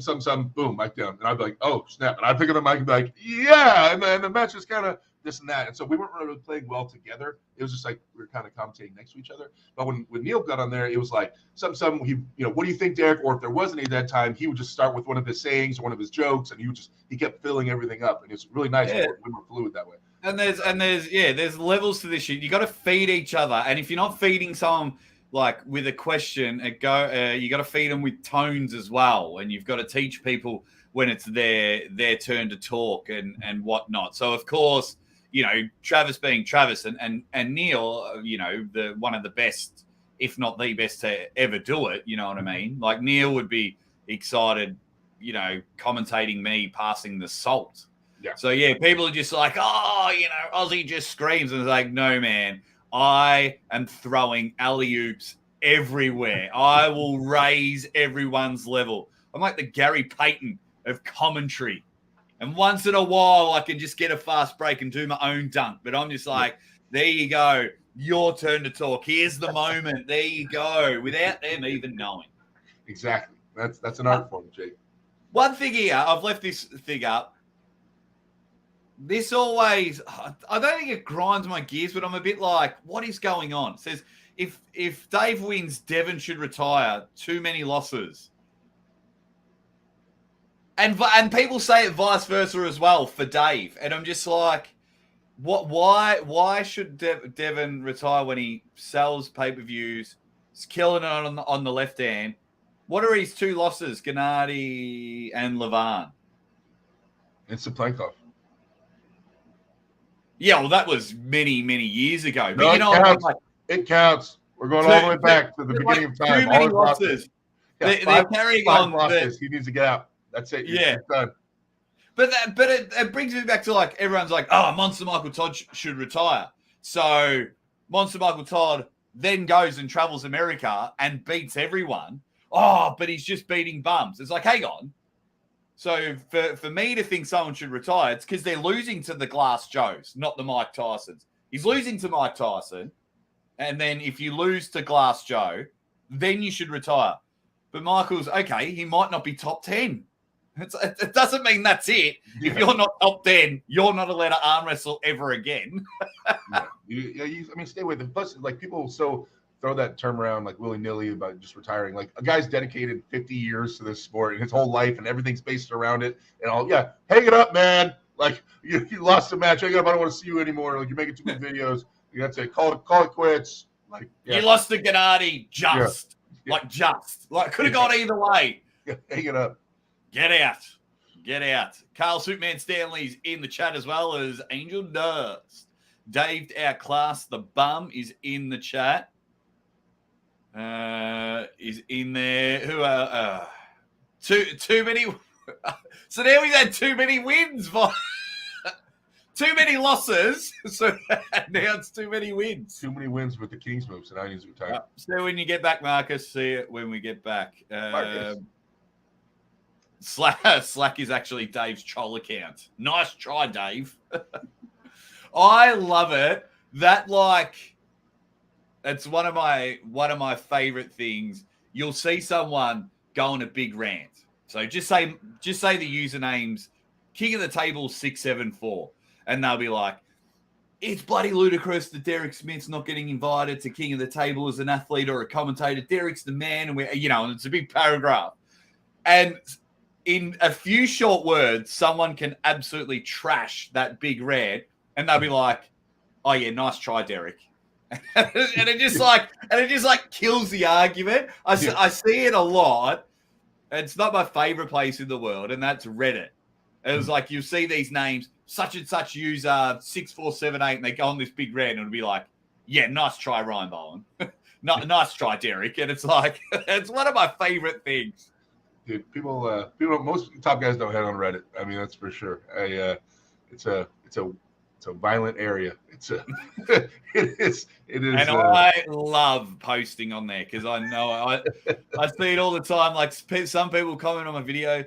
Speaker 2: boom, mic down. And I'd be like, oh, snap. And I'd pick up the mic and be like, yeah. And then the match was kind of this and that. And so we weren't really playing well together. It was just like we were kind of commentating next to each other. But when Neil got on there, it was like he, what do you think, Derek? Or if there wasn't any at that time, he would just start with one of his sayings or one of his jokes, and he kept filling everything up. And it's really nice.
Speaker 1: Yeah.
Speaker 2: We were fluid that way.
Speaker 1: And there's levels to this shit. You got to feed each other. And if you're not feeding someone like with a question, you got to feed them with tones as well, and you've got to teach people when it's their turn to talk and whatnot. So of course, Travis being Travis and Neil, the one of the best, if not the best to ever do it. You know what I mean? Like Neil would be excited, commentating me passing the salt.
Speaker 2: Yeah.
Speaker 1: So yeah, people are just like, Ozzy just screams, and it's like, no, man. I am throwing alley-oops everywhere. I will raise everyone's level. I'm like the Gary Payton of commentary. And once in a while, I can just get a fast break and do my own dunk. But I'm just like, there you go. Your turn to talk. Here's the moment. There you go. Without them even knowing.
Speaker 2: Exactly. That's an art form, Jake. One
Speaker 1: thing here, I've left this thing up. This always, I don't think it grinds my gears, but I'm a bit like, what is going on? It says, if Dave wins, Devon should retire. Too many losses. And people say it vice versa as well for Dave. And I'm just like, what? Why should Devon retire when he sells pay-per-views? He's killing it on the left hand. What are his two losses, Gennady and Levan?
Speaker 2: It's Saplankov.
Speaker 1: Yeah, well, that was many, many years ago.
Speaker 2: But it counts. We're going all the way back to the beginning of time.
Speaker 1: Too many losses. They're carrying on.
Speaker 2: He needs to get out. That's it.
Speaker 1: Yeah.
Speaker 2: Done.
Speaker 1: But it brings me back to like everyone's like, oh, Monster Michael Todd should retire. So Monster Michael Todd then goes and travels America and beats everyone. Oh, but he's just beating bums. It's like, hang on. So for me to think someone should retire, it's because they're losing to the Glass Joes, not the Mike Tysons. He's losing to Mike Tyson. And then if you lose to Glass Joe, then you should retire. But Michael's, okay, he might not be top 10. It doesn't mean that's it. If you're not top 10, you're not allowed to arm wrestle ever again.
Speaker 2: Stay with it. Plus, like, people throw that term around like willy-nilly about just retiring. Like, a guy's dedicated 50 years to this sport and his whole life, and everything's based around it. And hang it up, man. Like, you lost a match. Hang it up. I don't want to see you anymore. Like, you're making too many videos. You have to call it quits. Like,
Speaker 1: you lost to Gennady could have gone either way.
Speaker 2: Yeah, hang it up.
Speaker 1: Get out. Carl Superman Stanley's in the chat as well as Angel Dust. Dave Outclass the Bum is in the chat. Is in there. Who are too many? So now we've had too many wins. Too many losses. So now it's too many wins.
Speaker 2: Too many wins with the Kings moves, and I need to retire.
Speaker 1: So when you get back, Marcus, see it when we get back. Slack is actually Dave's troll account. Nice try, Dave. I love it. That it's one of my favorite things. You'll see someone go on a big rant. So just say the usernames King of the Table 674, and they'll be like, it's bloody ludicrous that Derek Smith's not getting invited to King of the Table as an athlete or a commentator. Derek's the man, and and it's a big paragraph. And in a few short words, someone can absolutely trash that big rant, and they'll be like, "Oh yeah, nice try, Derek." and it just kills the argument. I see it a lot. It's not my favorite place in the world, and that's Reddit. It was like you see these names, such and such user 6478, and they go on this big rant, and it'll be like, "Yeah, nice try, Ryan Bowen." Nice try, Derek. And it's like it's one of my favorite things.
Speaker 2: Dude, people, most top guys don't head on Reddit. I mean, that's for sure. It's a violent area. It is.
Speaker 1: And I love posting on there because I know I see it all the time. Like some people comment on my video,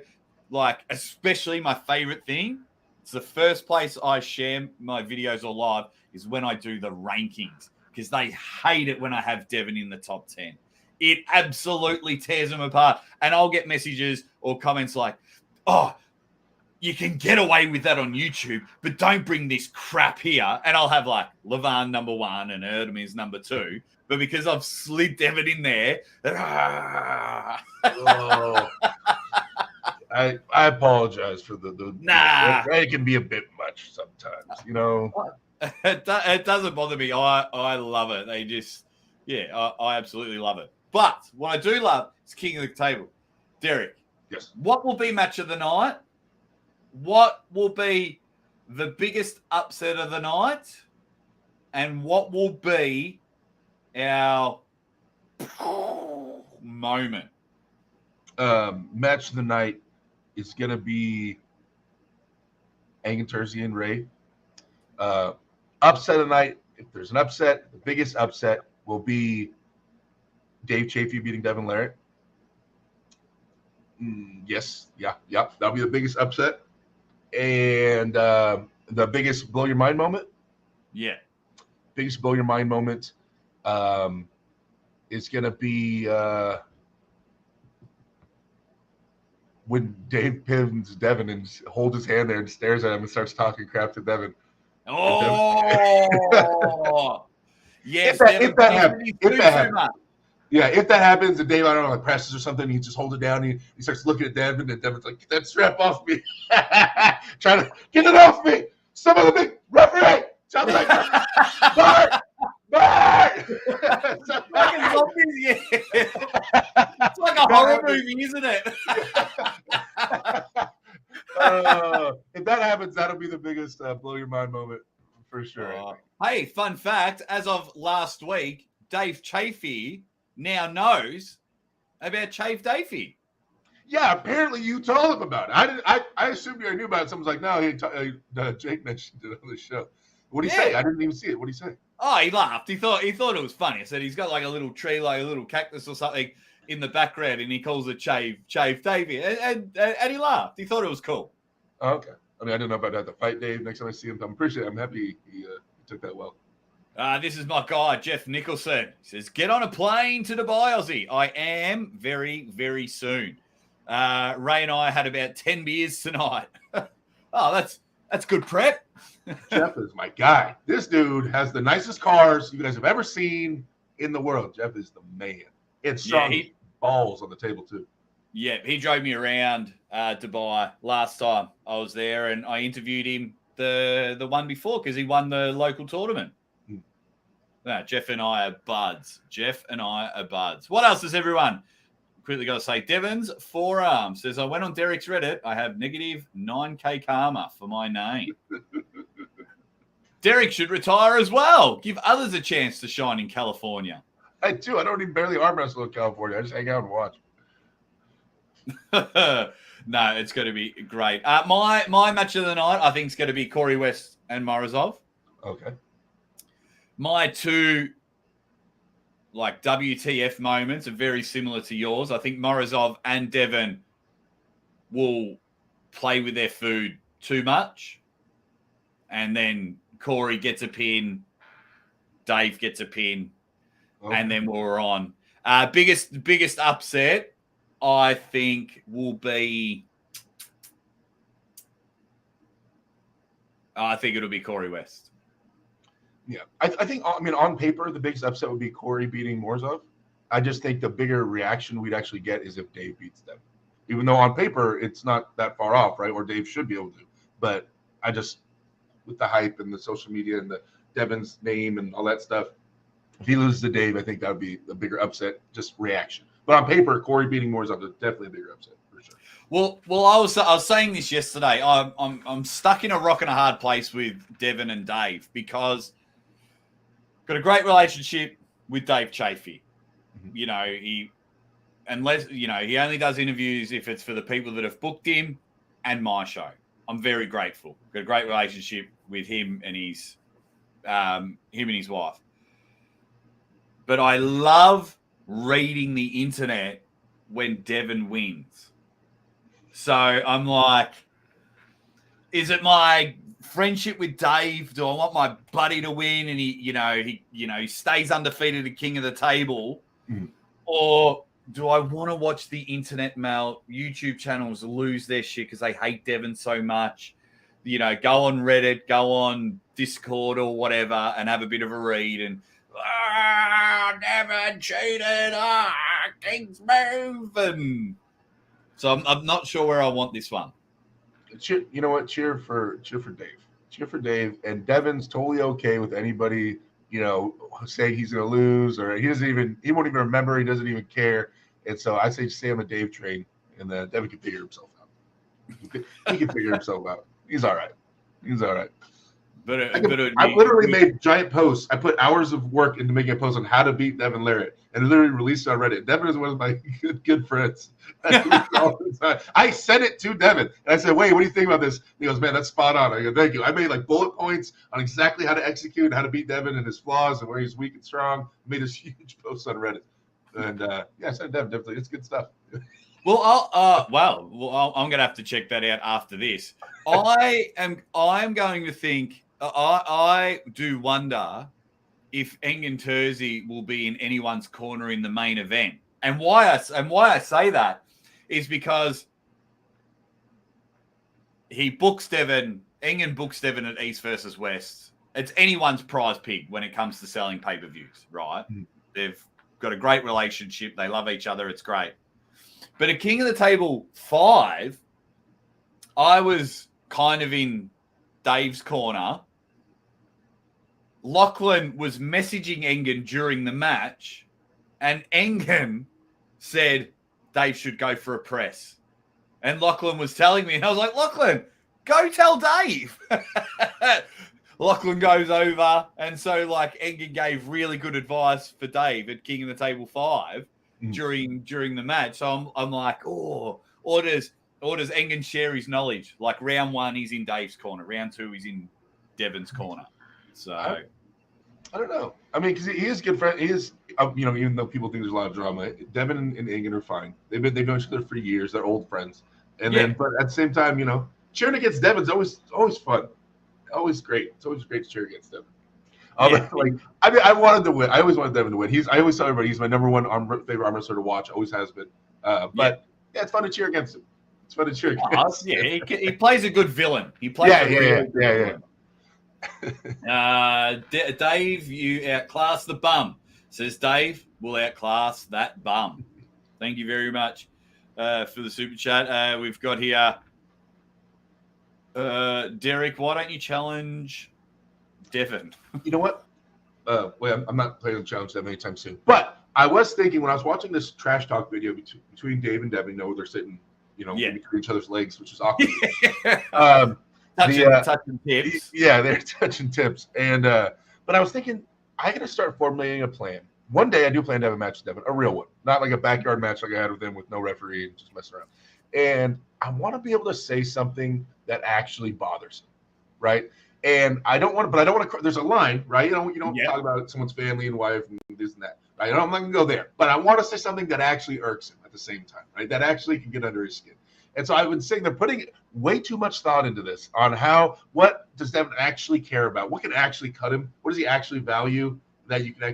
Speaker 1: like especially my favorite thing. It's the first place I share my videos or live is when I do the rankings because they hate it when I have Devon in the top 10. It absolutely tears them apart. And I'll get messages or comments like, oh, you can get away with that on YouTube, but don't bring this crap here. And I'll have like Levan number 1 and Erdem number 2. But because I've slid Devon in there,
Speaker 2: Oh, I apologize for the
Speaker 1: nah.
Speaker 2: It can be a bit much sometimes, you know.
Speaker 1: It doesn't bother me. I love it. They just, I absolutely love it. But what I do love is King of the Table. Derek.
Speaker 2: Yes.
Speaker 1: What will be match of the night? What will be the biggest upset of the night? And what will be our moment?
Speaker 2: Match of the night is going to be Angan Terzi and Ray. Upset of the night, if there's an upset, the biggest upset will be Dave Chaffee beating Devon Larratt. Yes. That'll be the biggest upset. And the biggest blow your mind moment?
Speaker 1: Yeah.
Speaker 2: Biggest blow your mind moment is going to be when Dave pins Devon and holds his hand there and stares at him and starts talking crap to Devon.
Speaker 1: Oh, yes.
Speaker 2: If that happens, yeah, if that happens, and Dave, I don't know, presses or something, he just holds it down. He starts looking at Devon, and Devon's like, "Get that strap off me!" Trying to get it off me. Some of the big referee. Sounds like Bart.
Speaker 1: Fucking zombies, yeah. It's like a horror movie, isn't it?
Speaker 2: If that happens, that'll be the biggest blow your mind moment for sure.
Speaker 1: Hey, fun fact: as of last week, Dave Chaffee now knows about Chafe Davey.
Speaker 2: Yeah, apparently you told him about it. I assumed you already knew about it. Someone's like, no, Jake mentioned it on the show. What did he say? I didn't even see it. What did he say?
Speaker 1: Oh, he laughed. He thought it was funny. I said he's got like a little tree, like a little cactus or something in the background, and he calls it Chafe Davey, and he laughed. He thought it was cool.
Speaker 2: Oh, okay. I mean, I didn't know about that. The fight, Dave. Next time I see him, I'm happy he took that well.
Speaker 1: This is my guy, Jeff Nicholson. He says, get on a plane to Dubai, Aussie. I am very, very soon. Ray and I had about 10 beers tonight. Oh, that's good prep.
Speaker 2: Jeff is my guy. This dude has the nicest cars you guys have ever seen in the world. Jeff is the man. It's strong balls on the table, too.
Speaker 1: Yeah, he drove me around Dubai last time I was there, and I interviewed him the one before because he won the local tournament. No, Jeff and I are buds. What else is everyone? Quickly got to say, Devon's forearm says, I went on Derek's Reddit. I have negative 9K karma for my name. Derek should retire as well. Give others a chance to shine in California.
Speaker 2: I do. I don't even barely arm wrestle in California. I just hang out and watch.
Speaker 1: No, it's going to be great. My match of the night, I think, is going to be Corey West and Morozov.
Speaker 2: Okay.
Speaker 1: My two WTF moments are very similar to yours. I think Morozov and Devon will play with their food too much. And then Corey gets a pin. Dave gets a pin. Okay. And then we're on. Biggest upset, I think, will be... I think it'll be Corey West.
Speaker 2: Yeah, I think, on paper, the biggest upset would be Corey beating Morozov. I just think the bigger reaction we'd actually get is if Dave beats them. Even though on paper, it's not that far off, right? Or Dave should be able to. But I just, with the hype and the social media and the Devon's name and all that stuff, if he loses to Dave, I think that would be a bigger upset, just reaction. But on paper, Corey beating Morozov is definitely a bigger upset, for sure.
Speaker 1: Well, I was saying this yesterday. I'm stuck in a rock and a hard place with Devon and Dave because got a great relationship with Dave Chaffee. Mm-hmm. He only does interviews if it's for the people that have booked him and my show. I'm very grateful. Got a great relationship with him and his wife. But I love reading the internet when Devon wins. So I'm like, is it my friendship with Dave? Do I want my buddy to win? And he stays undefeated at King of the Table. Mm. Or do I want to watch the internet mail YouTube channels lose their shit because they hate Devon so much? You know, go on Reddit, go on Discord or whatever, and have a bit of a read. And Devon cheated. Kings move. And so I'm not sure where I want this one.
Speaker 2: You know what? Cheer for Dave. Cheer for Dave. And Devon's totally okay with anybody, saying he's going to lose, or he won't even remember. He doesn't even care. And so I say stay on the Dave train, and then Devon can figure himself out. He can figure himself out. He's all right. But I literally made giant posts. I put hours of work into making a post on how to beat Devon Larratt, and literally released it on Reddit. Devon is one of my good friends. I sent it to Devon, and I said, "Wait, what do you think about this?" And he goes, "Man, that's spot on." I go, "Thank you." I made like bullet points on exactly how to execute, how to beat Devon and his flaws, and where he's weak and strong. I made this huge post on Reddit, and I sent Devon. Definitely, it's good stuff.
Speaker 1: Well, I'm going to have to check that out after this. I'm going to think. I do wonder if Engen Terzi will be in anyone's corner in the main event, and why I say that is because Engen books Devon at East versus West. It's anyone's prize pig when it comes to selling pay-per-views, right? Mm. They've got a great relationship. They love each other. It's great. But at King of the Table 5, I was kind of in Dave's corner. Lachlan was messaging Engen during the match, and Engen said Dave should go for a press. And Lachlan was telling me, and I was like, Lachlan, go tell Dave. Lachlan goes over, and so Engen gave really good advice for Dave at King of the Table 5 during the match. So I'm like, or does Engen share his knowledge? Like round 1, he's in Dave's corner. Round 2, he's in Devon's corner. So
Speaker 2: I don't know. I mean, because he is a good friend. He is, even though people think there's a lot of drama, Devon and Engen are fine. They've known each other for years. They're old friends. And then, but at the same time, cheering against Devon's always fun. Always great. It's always great to cheer against Devon. I wanted to win. I always wanted Devon to win. I always tell everybody he's my number one favorite arm wrestler to watch. Always has been. But it's fun to cheer against him. It's fun to cheer against him.
Speaker 1: He plays a good villain. He plays
Speaker 2: villain.
Speaker 1: Dave, you outclass the bum. Says Dave, will outclass that bum. Thank you very much for the super chat. We've got here, Derek, why don't you challenge Devon?
Speaker 2: You know what? I'm not playing the challenge that many times soon. But I was thinking when I was watching this trash talk video between Dave and Devon, they're sitting, in between each other's legs, which is awkward.
Speaker 1: Touching tips.
Speaker 2: Yeah, they're touching tips. And but I was thinking, I got to start formulating a plan. One day I do plan to have a match with Devon, a real one, not like a backyard match like I had with him with no referee and just messing around. And I want to be able to say something that actually bothers him, right? And I don't want to. There's a line, right? You don't talk about someone's family and wife and this and that, right? I'm not gonna go there, but I want to say something that actually irks him at the same time, right? That actually can get under his skin. And so I've been saying they're putting way too much thought into this on what does Devon actually care about? What can actually cut him? What does he actually value that you can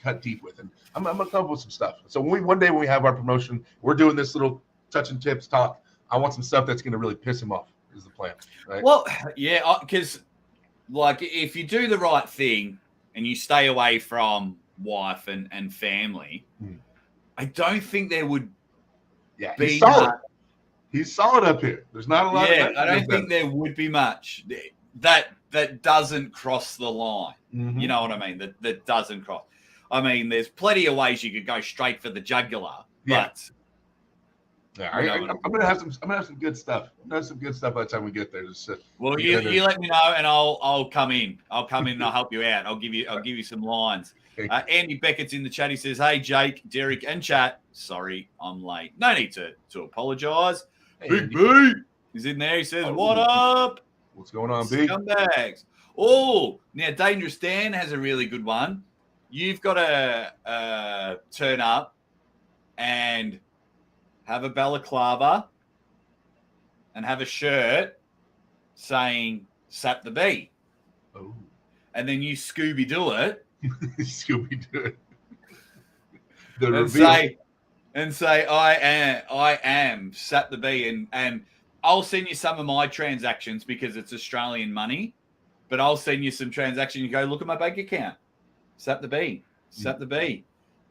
Speaker 2: cut deep with? And I'm gonna come up with some stuff. So one day when we have our promotion, we're doing this little touch and tips talk. I want some stuff that's gonna really piss him off. Is the plan, right?
Speaker 1: Well, yeah, because if you do the right thing and you stay away from wife and family, I don't think there would.
Speaker 2: Yeah, he's solid. He's solid up here. There's not a lot.
Speaker 1: Yeah, I don't think there would be much that doesn't cross the line. Mm-hmm. You know what I mean? That doesn't cross. I mean, there's plenty of ways you could go straight for the jugular, but.
Speaker 2: Yeah, I'm gonna have some good stuff. I'm gonna have some good stuff by the time we get there.
Speaker 1: Well, you let me know, and I'll come in. I'll come in and I'll help you out. I'll give you some lines. Andy Beckett's in the chat. He says, "Hey Jake, Derek, and chat. Sorry, I'm late. No need to apologize." Hey, Big B is in there. He says, "What up?
Speaker 2: What's going on, Big
Speaker 1: Scumbags?" Oh, now Dangerous Dan has a really good one. You've got to turn up and have a balaclava and have a shirt saying "Sap the Bee."
Speaker 2: Oh.
Speaker 1: And then you Scooby-Doo it.
Speaker 2: Scooby-Doo it. The
Speaker 1: and
Speaker 2: reveal.
Speaker 1: say I am Sap the Bee, and I'll send you some of my transactions because it's Australian money, but I'll send you some transactions. You go look at my bank account, Sap the Bee, Sap the Bee,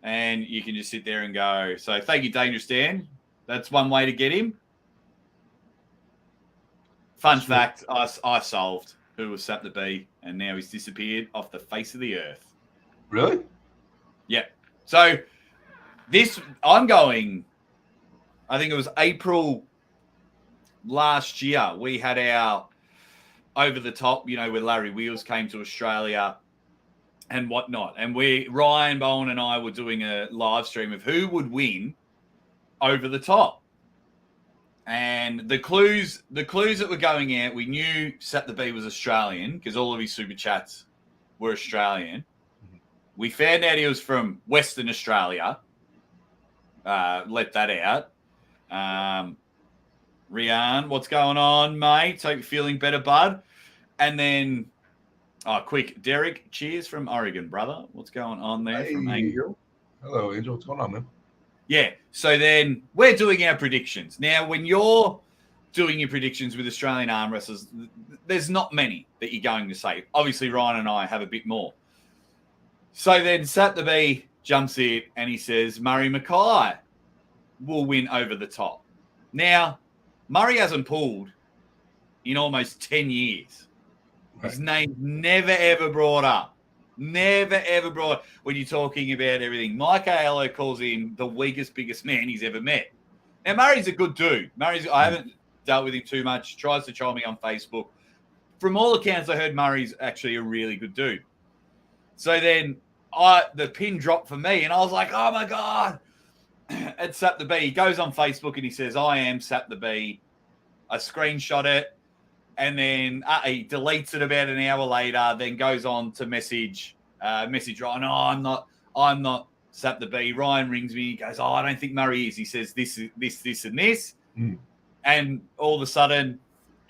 Speaker 1: and you can just sit there and go. So thank you, Dangerous Dan. That's one way to get him. Fun fact: I solved who was Sap the Bee, and now he's disappeared off the face of the earth.
Speaker 2: Really?
Speaker 1: Yeah. So I'm going. I think it was April last year. We had our over the top, where Larry Wheels came to Australia and whatnot, and Ryan Bowen and I were doing a live stream of who would win over the top. And the clues that were going out, we knew Sap the Bee was Australian because all of his super chats were Australian. We found out he was from Western Australia. Let that out. Rian, what's going on, mate? Hope you're feeling better, bud. And then, quick, Derek, cheers from Oregon, brother. What's going on there from Angel?
Speaker 2: Hello, Angel. What's going on, man?
Speaker 1: Yeah. So then we're doing our predictions. Now, when you're doing your predictions with Australian arm wrestlers, there's not many that you're going to say. Obviously, Ryan and I have a bit more. So then Sap the Bee jumps in and he says Murray Mackay will win over the top. Now, Murray hasn't pulled in almost 10 years. Right. His name's never, ever brought up. Never, ever brought when you're talking about everything. Mike Aiello calls him the weakest, biggest man he's ever met. Now, Murray's a good dude. I haven't dealt with him too much. Tries to troll me on Facebook. From all accounts, I heard Murray's actually a really good dude. So then the pin dropped for me, and I was like, oh, my God. It's Sap the Bee. He goes on Facebook, and he says, I am Sap the Bee. I screenshot it, and then he deletes it about an hour later, then goes on to message Ryan, no, I'm not Sap the Bee. Ryan rings me. He goes, I don't think Murray is. He says this, and this. And all of a sudden,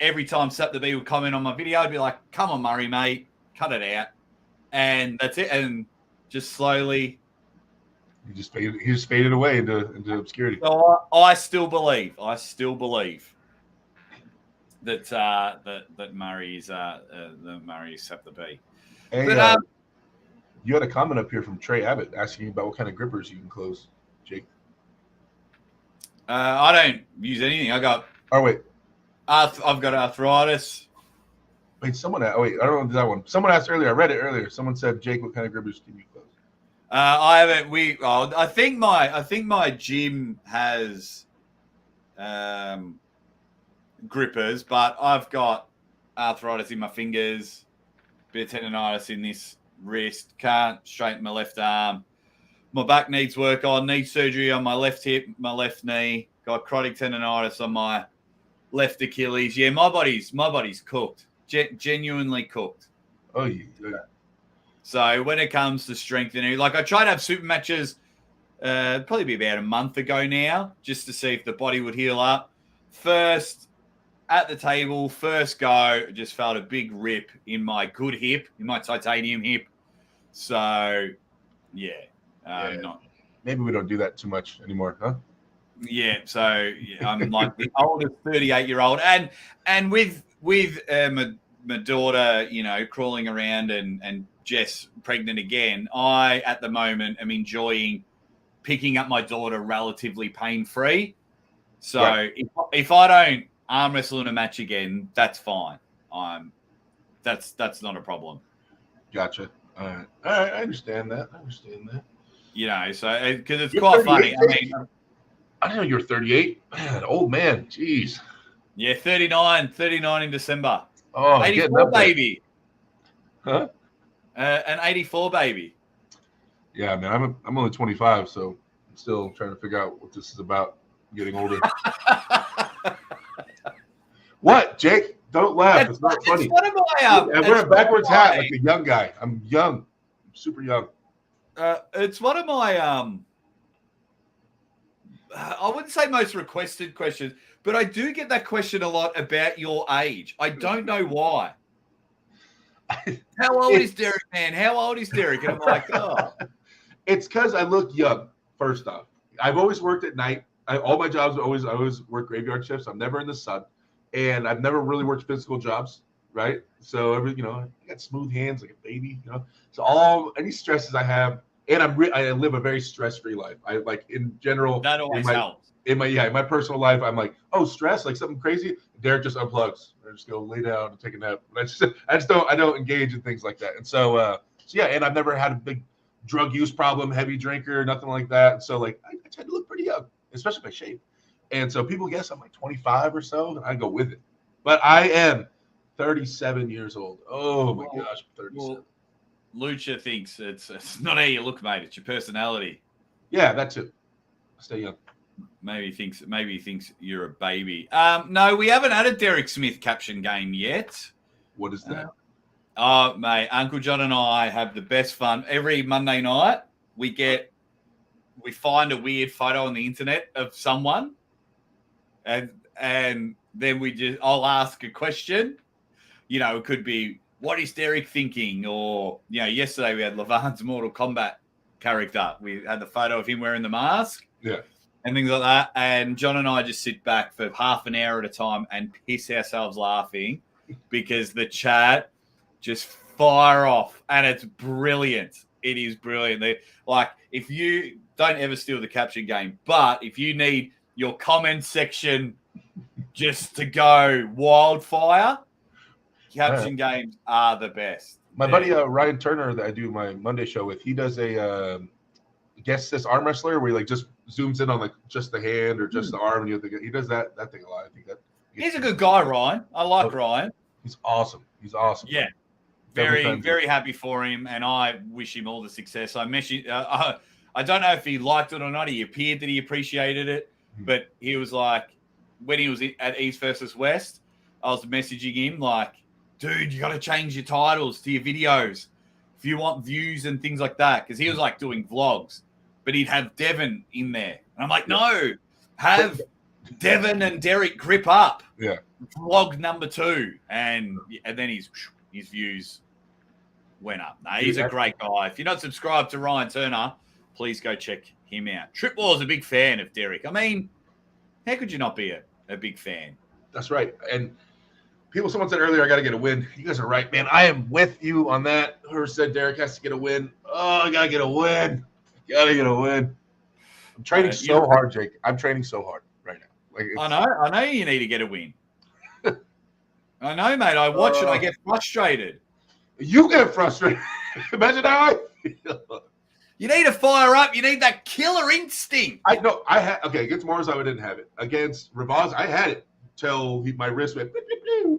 Speaker 1: every time Sap the Bee would comment on my video, I'd be like, come on, Murray, mate, cut it out. And that's it. And just slowly,
Speaker 2: he just faded away into obscurity.
Speaker 1: So I still believe that Murray's Sap the Bee.
Speaker 2: Hey,
Speaker 1: but,
Speaker 2: you had a comment up here from Trey Abbott asking about what kind of grippers you can close, Jake.
Speaker 1: I don't use anything. I got.
Speaker 2: Oh wait,
Speaker 1: I've got arthritis.
Speaker 2: Wait, I don't know that one. Someone asked earlier. I read it earlier. Someone said, Jake, what kind of grippers can you close?
Speaker 1: I haven't. I think my gym has grippers, but I've got arthritis in my fingers, bit of tendonitis in this wrist, can't straighten my left arm. My back needs work on, need surgery on my left hip, my left knee, got chronic tendonitis on my left Achilles. Yeah, my body's cooked, genuinely cooked.
Speaker 2: Oh, yeah.
Speaker 1: So when it comes to strengthening, like I tried to have super matches probably be about a month ago now, just to see if the body would heal up. First at the table, first go, just felt a big rip in my good hip, in my titanium hip. So, yeah.
Speaker 2: Maybe we don't do that too much anymore, huh?
Speaker 1: Yeah, so I'm like the oldest 38-year-old. And with my daughter, crawling around and Jess pregnant again, I, at the moment, am enjoying picking up my daughter relatively pain-free. So right. if I don't arm wrestle in a match again, that's fine. That's not a problem.
Speaker 2: Gotcha. All right. I understand that.
Speaker 1: So because it's quite funny. I mean,
Speaker 2: I didn't know you were 38. Man, old man. Jeez.
Speaker 1: Yeah, 39 in December.
Speaker 2: Oh,
Speaker 1: 84 baby.
Speaker 2: Huh?
Speaker 1: An 84 baby.
Speaker 2: Yeah, man. I'm only 25, so I'm still trying to figure out what this is about. Getting older. What, Jake? Don't laugh. It's not funny.
Speaker 1: It's one of my.
Speaker 2: I wear a backwards hat like a young guy. I'm young. I'm super young.
Speaker 1: It's one of my. I wouldn't say most requested questions, but I do get that question a lot about your age. I don't know why. How old is Derek, man? How old is Derek? And I'm like, oh.
Speaker 2: It's because I look young. first off, I've always worked at night. All my jobs I always work graveyard shifts. I'm never in the sun, and I've never really worked physical jobs, right? So I got smooth hands like a baby, So any stresses I have, and I live a very stress-free life. I like in general.
Speaker 1: That always helps.
Speaker 2: In my personal life, I'm like, oh, stress, like something crazy. Derek just unplugs. I just go lay down and take a nap. I don't engage in things like that. And so yeah, and I've never had a big drug use problem, heavy drinker, nothing like that. So like I tend to look pretty young, especially by shape. And so people guess I'm like 25 or so, and I go with it. But I am 37 years old. Oh my gosh, 37.
Speaker 1: Well, Lucha thinks it's not how you look, mate. It's your personality.
Speaker 2: Yeah, that's it. Stay young.
Speaker 1: Maybe he thinks you're a baby. No, we haven't had a Derek Smith caption game yet.
Speaker 2: What is that?
Speaker 1: Oh, mate, Uncle John and I have the best fun every Monday night. We find a weird photo on the internet of someone, and then I'll ask a question. It could be, what is Derek thinking? Or yesterday we had Levan's Mortal Kombat character. We had the photo of him wearing the mask.
Speaker 2: Yeah.
Speaker 1: And things like that. And John and I just sit back for half an hour at a time and piss ourselves laughing because the chat just fire off. And it's brilliant. It is brilliant. If you don't ever steal the caption game, but if you need your comment section just to go wildfire, caption games are the best.
Speaker 2: My buddy Ryan Turner that I do my Monday show with, he does a guess this arm wrestler where he like just zooms in on like just the hand or just the arm, and he does that thing a lot. I think that
Speaker 1: he's a good guy, Ryan. I like Ryan.
Speaker 2: He's awesome. Yeah,
Speaker 1: very very happy for him, and I wish him all the success. I messaged. I don't know if he liked it or not. He appeared that he appreciated it, but he was like, when he was at East versus West, I was messaging him like, dude, you got to change your titles to your videos if you want views and things like that, because he was like doing vlogs. But he'd have Devon in there. And I'm like, no, have Devon and Derek grip up.
Speaker 2: Yeah.
Speaker 1: Vlog number 2. And then his views went up. No, he's a great guy. If you're not subscribed to Ryan Turner, please go check him out. Trip Wall's a big fan of Derek. I mean, how could you not be a big fan?
Speaker 2: That's right. And someone said earlier, I got to get a win. You guys are right, man. I am with you on that. Whoever said Derek has to get a win. Oh, I got to get a win. Gotta get a win. I'm training so hard, Jake. I'm training so hard right now.
Speaker 1: I know you need to get a win. I know, mate. I watch it. I get frustrated.
Speaker 2: You get frustrated. Imagine how I feel.
Speaker 1: You need to fire up. You need that killer instinct.
Speaker 2: I know. Against Morozov, I didn't have it. Against Ravaz, I had it till my wrist went.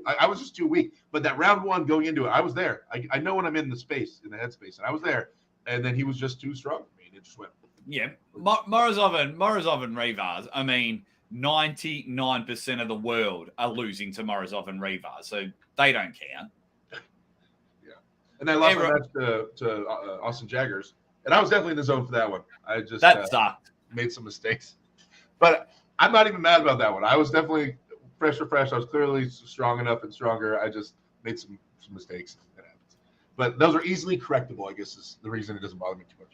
Speaker 2: I was just too weak. But that round 1 going into it, I was there. I know when I'm in the headspace, and I was there. And then he was just too strong. It just went.
Speaker 1: Yeah, Morozov and Rivas. I mean, 99% of the world are losing to Morozov and Rivas, so they don't count.
Speaker 2: Yeah, and I lost my match to Austin Jaggers, and I was definitely in the zone for that one. I just
Speaker 1: sucked.
Speaker 2: Made some mistakes, but I'm not even mad about that one. I was definitely fresh. I was clearly strong enough and stronger. I just made some mistakes. But those are easily correctable, I guess, is the reason it doesn't bother me too much.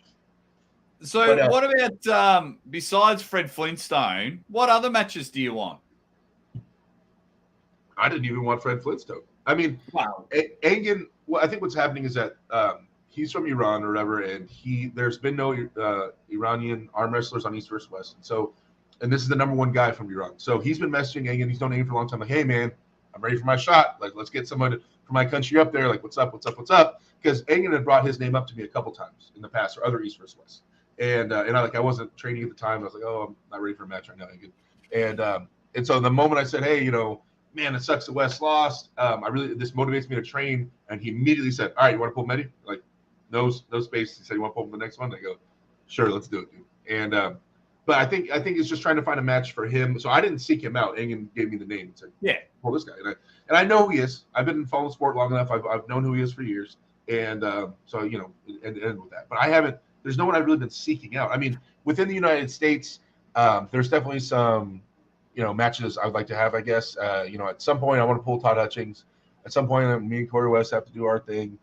Speaker 1: So what about, besides Fred Flintstone, what other matches do you want?
Speaker 2: I didn't even want Fred Flintstone. I mean,
Speaker 1: wow.
Speaker 2: Engin, I think what's happening is that he's from Iran or whatever, and there's been no Iranian arm wrestlers on East versus West. And this is the number 1 guy from Iran. So he's been messaging Engin. He's known Engin for a long time. Like, hey, man, I'm ready for my shot. Like, let's get someone from my country up there. Like, what's up? Because Engin had brought his name up to me a couple times in the past, or other East versus West. And I wasn't training at the time. I was like, oh, I'm not ready for a match right now, Engin. And so the moment I said, hey, man, it sucks the West lost. This motivates me to train. And he immediately said, all right, you want to pull Medi? Like, no space. He said, you want to pull him the next one? I go, sure, let's do it, dude. And but I think it's just trying to find a match for him. So I didn't seek him out. Engin gave me the name and said,
Speaker 1: yeah,
Speaker 2: pull this guy. And I know who he is. I've been following the sport long enough. I've known who he is for years. And so, and with that. But I haven't. There's no one I've really been seeking out. I mean, within the United States, there's definitely some, matches I would like to have, I guess. At some point I want to pull Todd Hutchings. At some point, me and Corey West have to do our thing.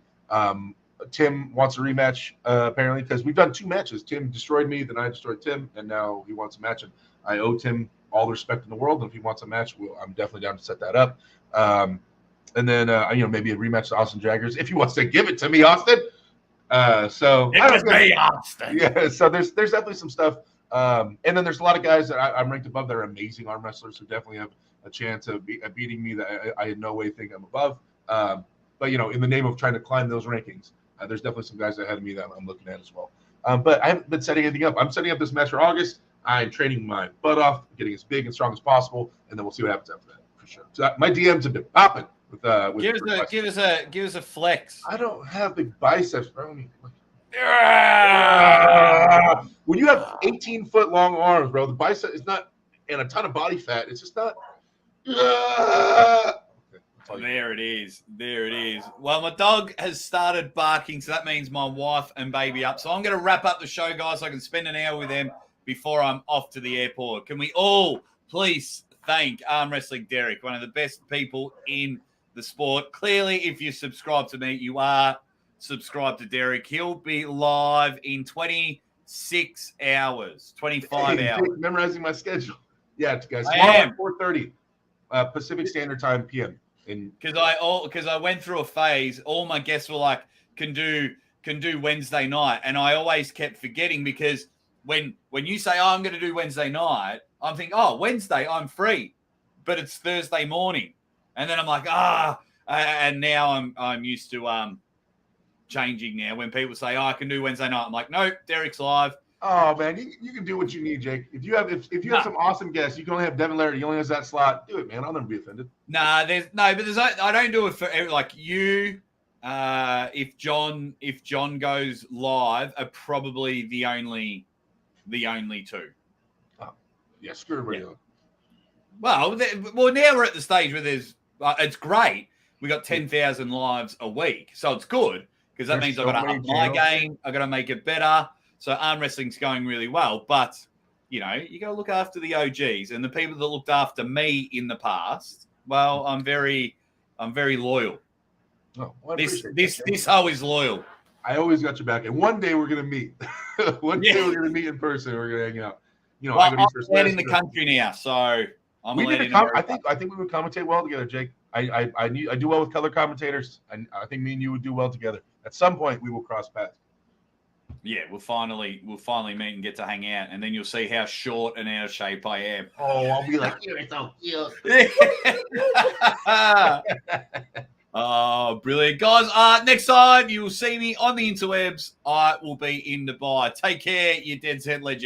Speaker 2: Tim wants a rematch apparently because we've done 2 matches. Tim destroyed me, then I destroyed Tim, and now he wants a match. And I owe Tim all the respect in the world. And if he wants a match, I'm definitely down to set that up. And then maybe a rematch to Austin Jaggers if he wants to give it to me, Austin. So
Speaker 1: it was me, Austin.
Speaker 2: Yeah. So there's definitely some stuff. And then there's a lot of guys that I'm ranked above that are amazing arm wrestlers who definitely have a chance of beating me that I in no way think I'm above. But in the name of trying to climb those rankings, there's definitely some guys ahead of me that I'm looking at as well. But I haven't been setting anything up. I'm setting up this match for August. I'm training my butt off, getting as big and strong as possible, and then we'll see what happens after that for sure. So my DMs have been popping with
Speaker 1: give us a flex.
Speaker 2: I don't have big biceps, bro.
Speaker 1: Yeah.
Speaker 2: When you have 18-foot long arms, bro, the bicep is not and a ton of body fat. It's just not.
Speaker 1: There it is. Well, my dog has started barking, so that means my wife and baby up. So I'm going to wrap up the show, guys, so I can spend an hour with them before I'm off to the airport. Can we all please thank Arm Wrestling Derek, one of the best people in the sport? Clearly, if you subscribe to me, you are subscribed to Derek. He'll be live in 26 hours, 25 hours.
Speaker 2: Memorizing my schedule. Yeah, guys.
Speaker 1: I
Speaker 2: Tomorrow
Speaker 1: am.
Speaker 2: at 4:30 Pacific Standard Time PM.
Speaker 1: Because I went through a phase, all my guests were like, can do Wednesday night, and I always kept forgetting because when you say, I'm going to do Wednesday night, I'm thinking, Wednesday I'm free, but it's Thursday morning, and then I'm like, and now I'm used to changing now. When people say, I can do Wednesday night, I'm like, no, Derek's live.
Speaker 2: Oh man, you can do what you need, Jake. If you have some awesome guests, you can only have Devon Larratt. He only has that slot. Do it, man. I'll never be offended.
Speaker 1: Nah, I don't do it for like you. If John goes live, are probably the only two.
Speaker 2: Oh, yeah, screw everybody else.
Speaker 1: Well, now we're at the stage where there's it's great. We got 10,000 lives a week, so it's good because that means I've got to up my game. I've got to make it better. So arm wrestling's going really well, but you got to look after the OGs and the people that looked after me in the past. Well, I'm very loyal.
Speaker 2: Oh, well,
Speaker 1: this hoe is loyal.
Speaker 2: I always got your back, and one day we're gonna meet. One day we're gonna meet in person. We're gonna hang out.
Speaker 1: I'm out in the country now, so I'm.
Speaker 2: I think we would commentate well together, Jake. I do well with color commentators, and I think me and you would do well together. At some point, we will cross paths.
Speaker 1: Yeah, we'll finally meet and get to hang out, and then you'll see how short and out of shape I am.
Speaker 2: Oh, I'll be like, you're so cute.
Speaker 1: Oh, brilliant, guys! Next time you will see me on the interwebs, I will be in Dubai. Take care, you dead set legend.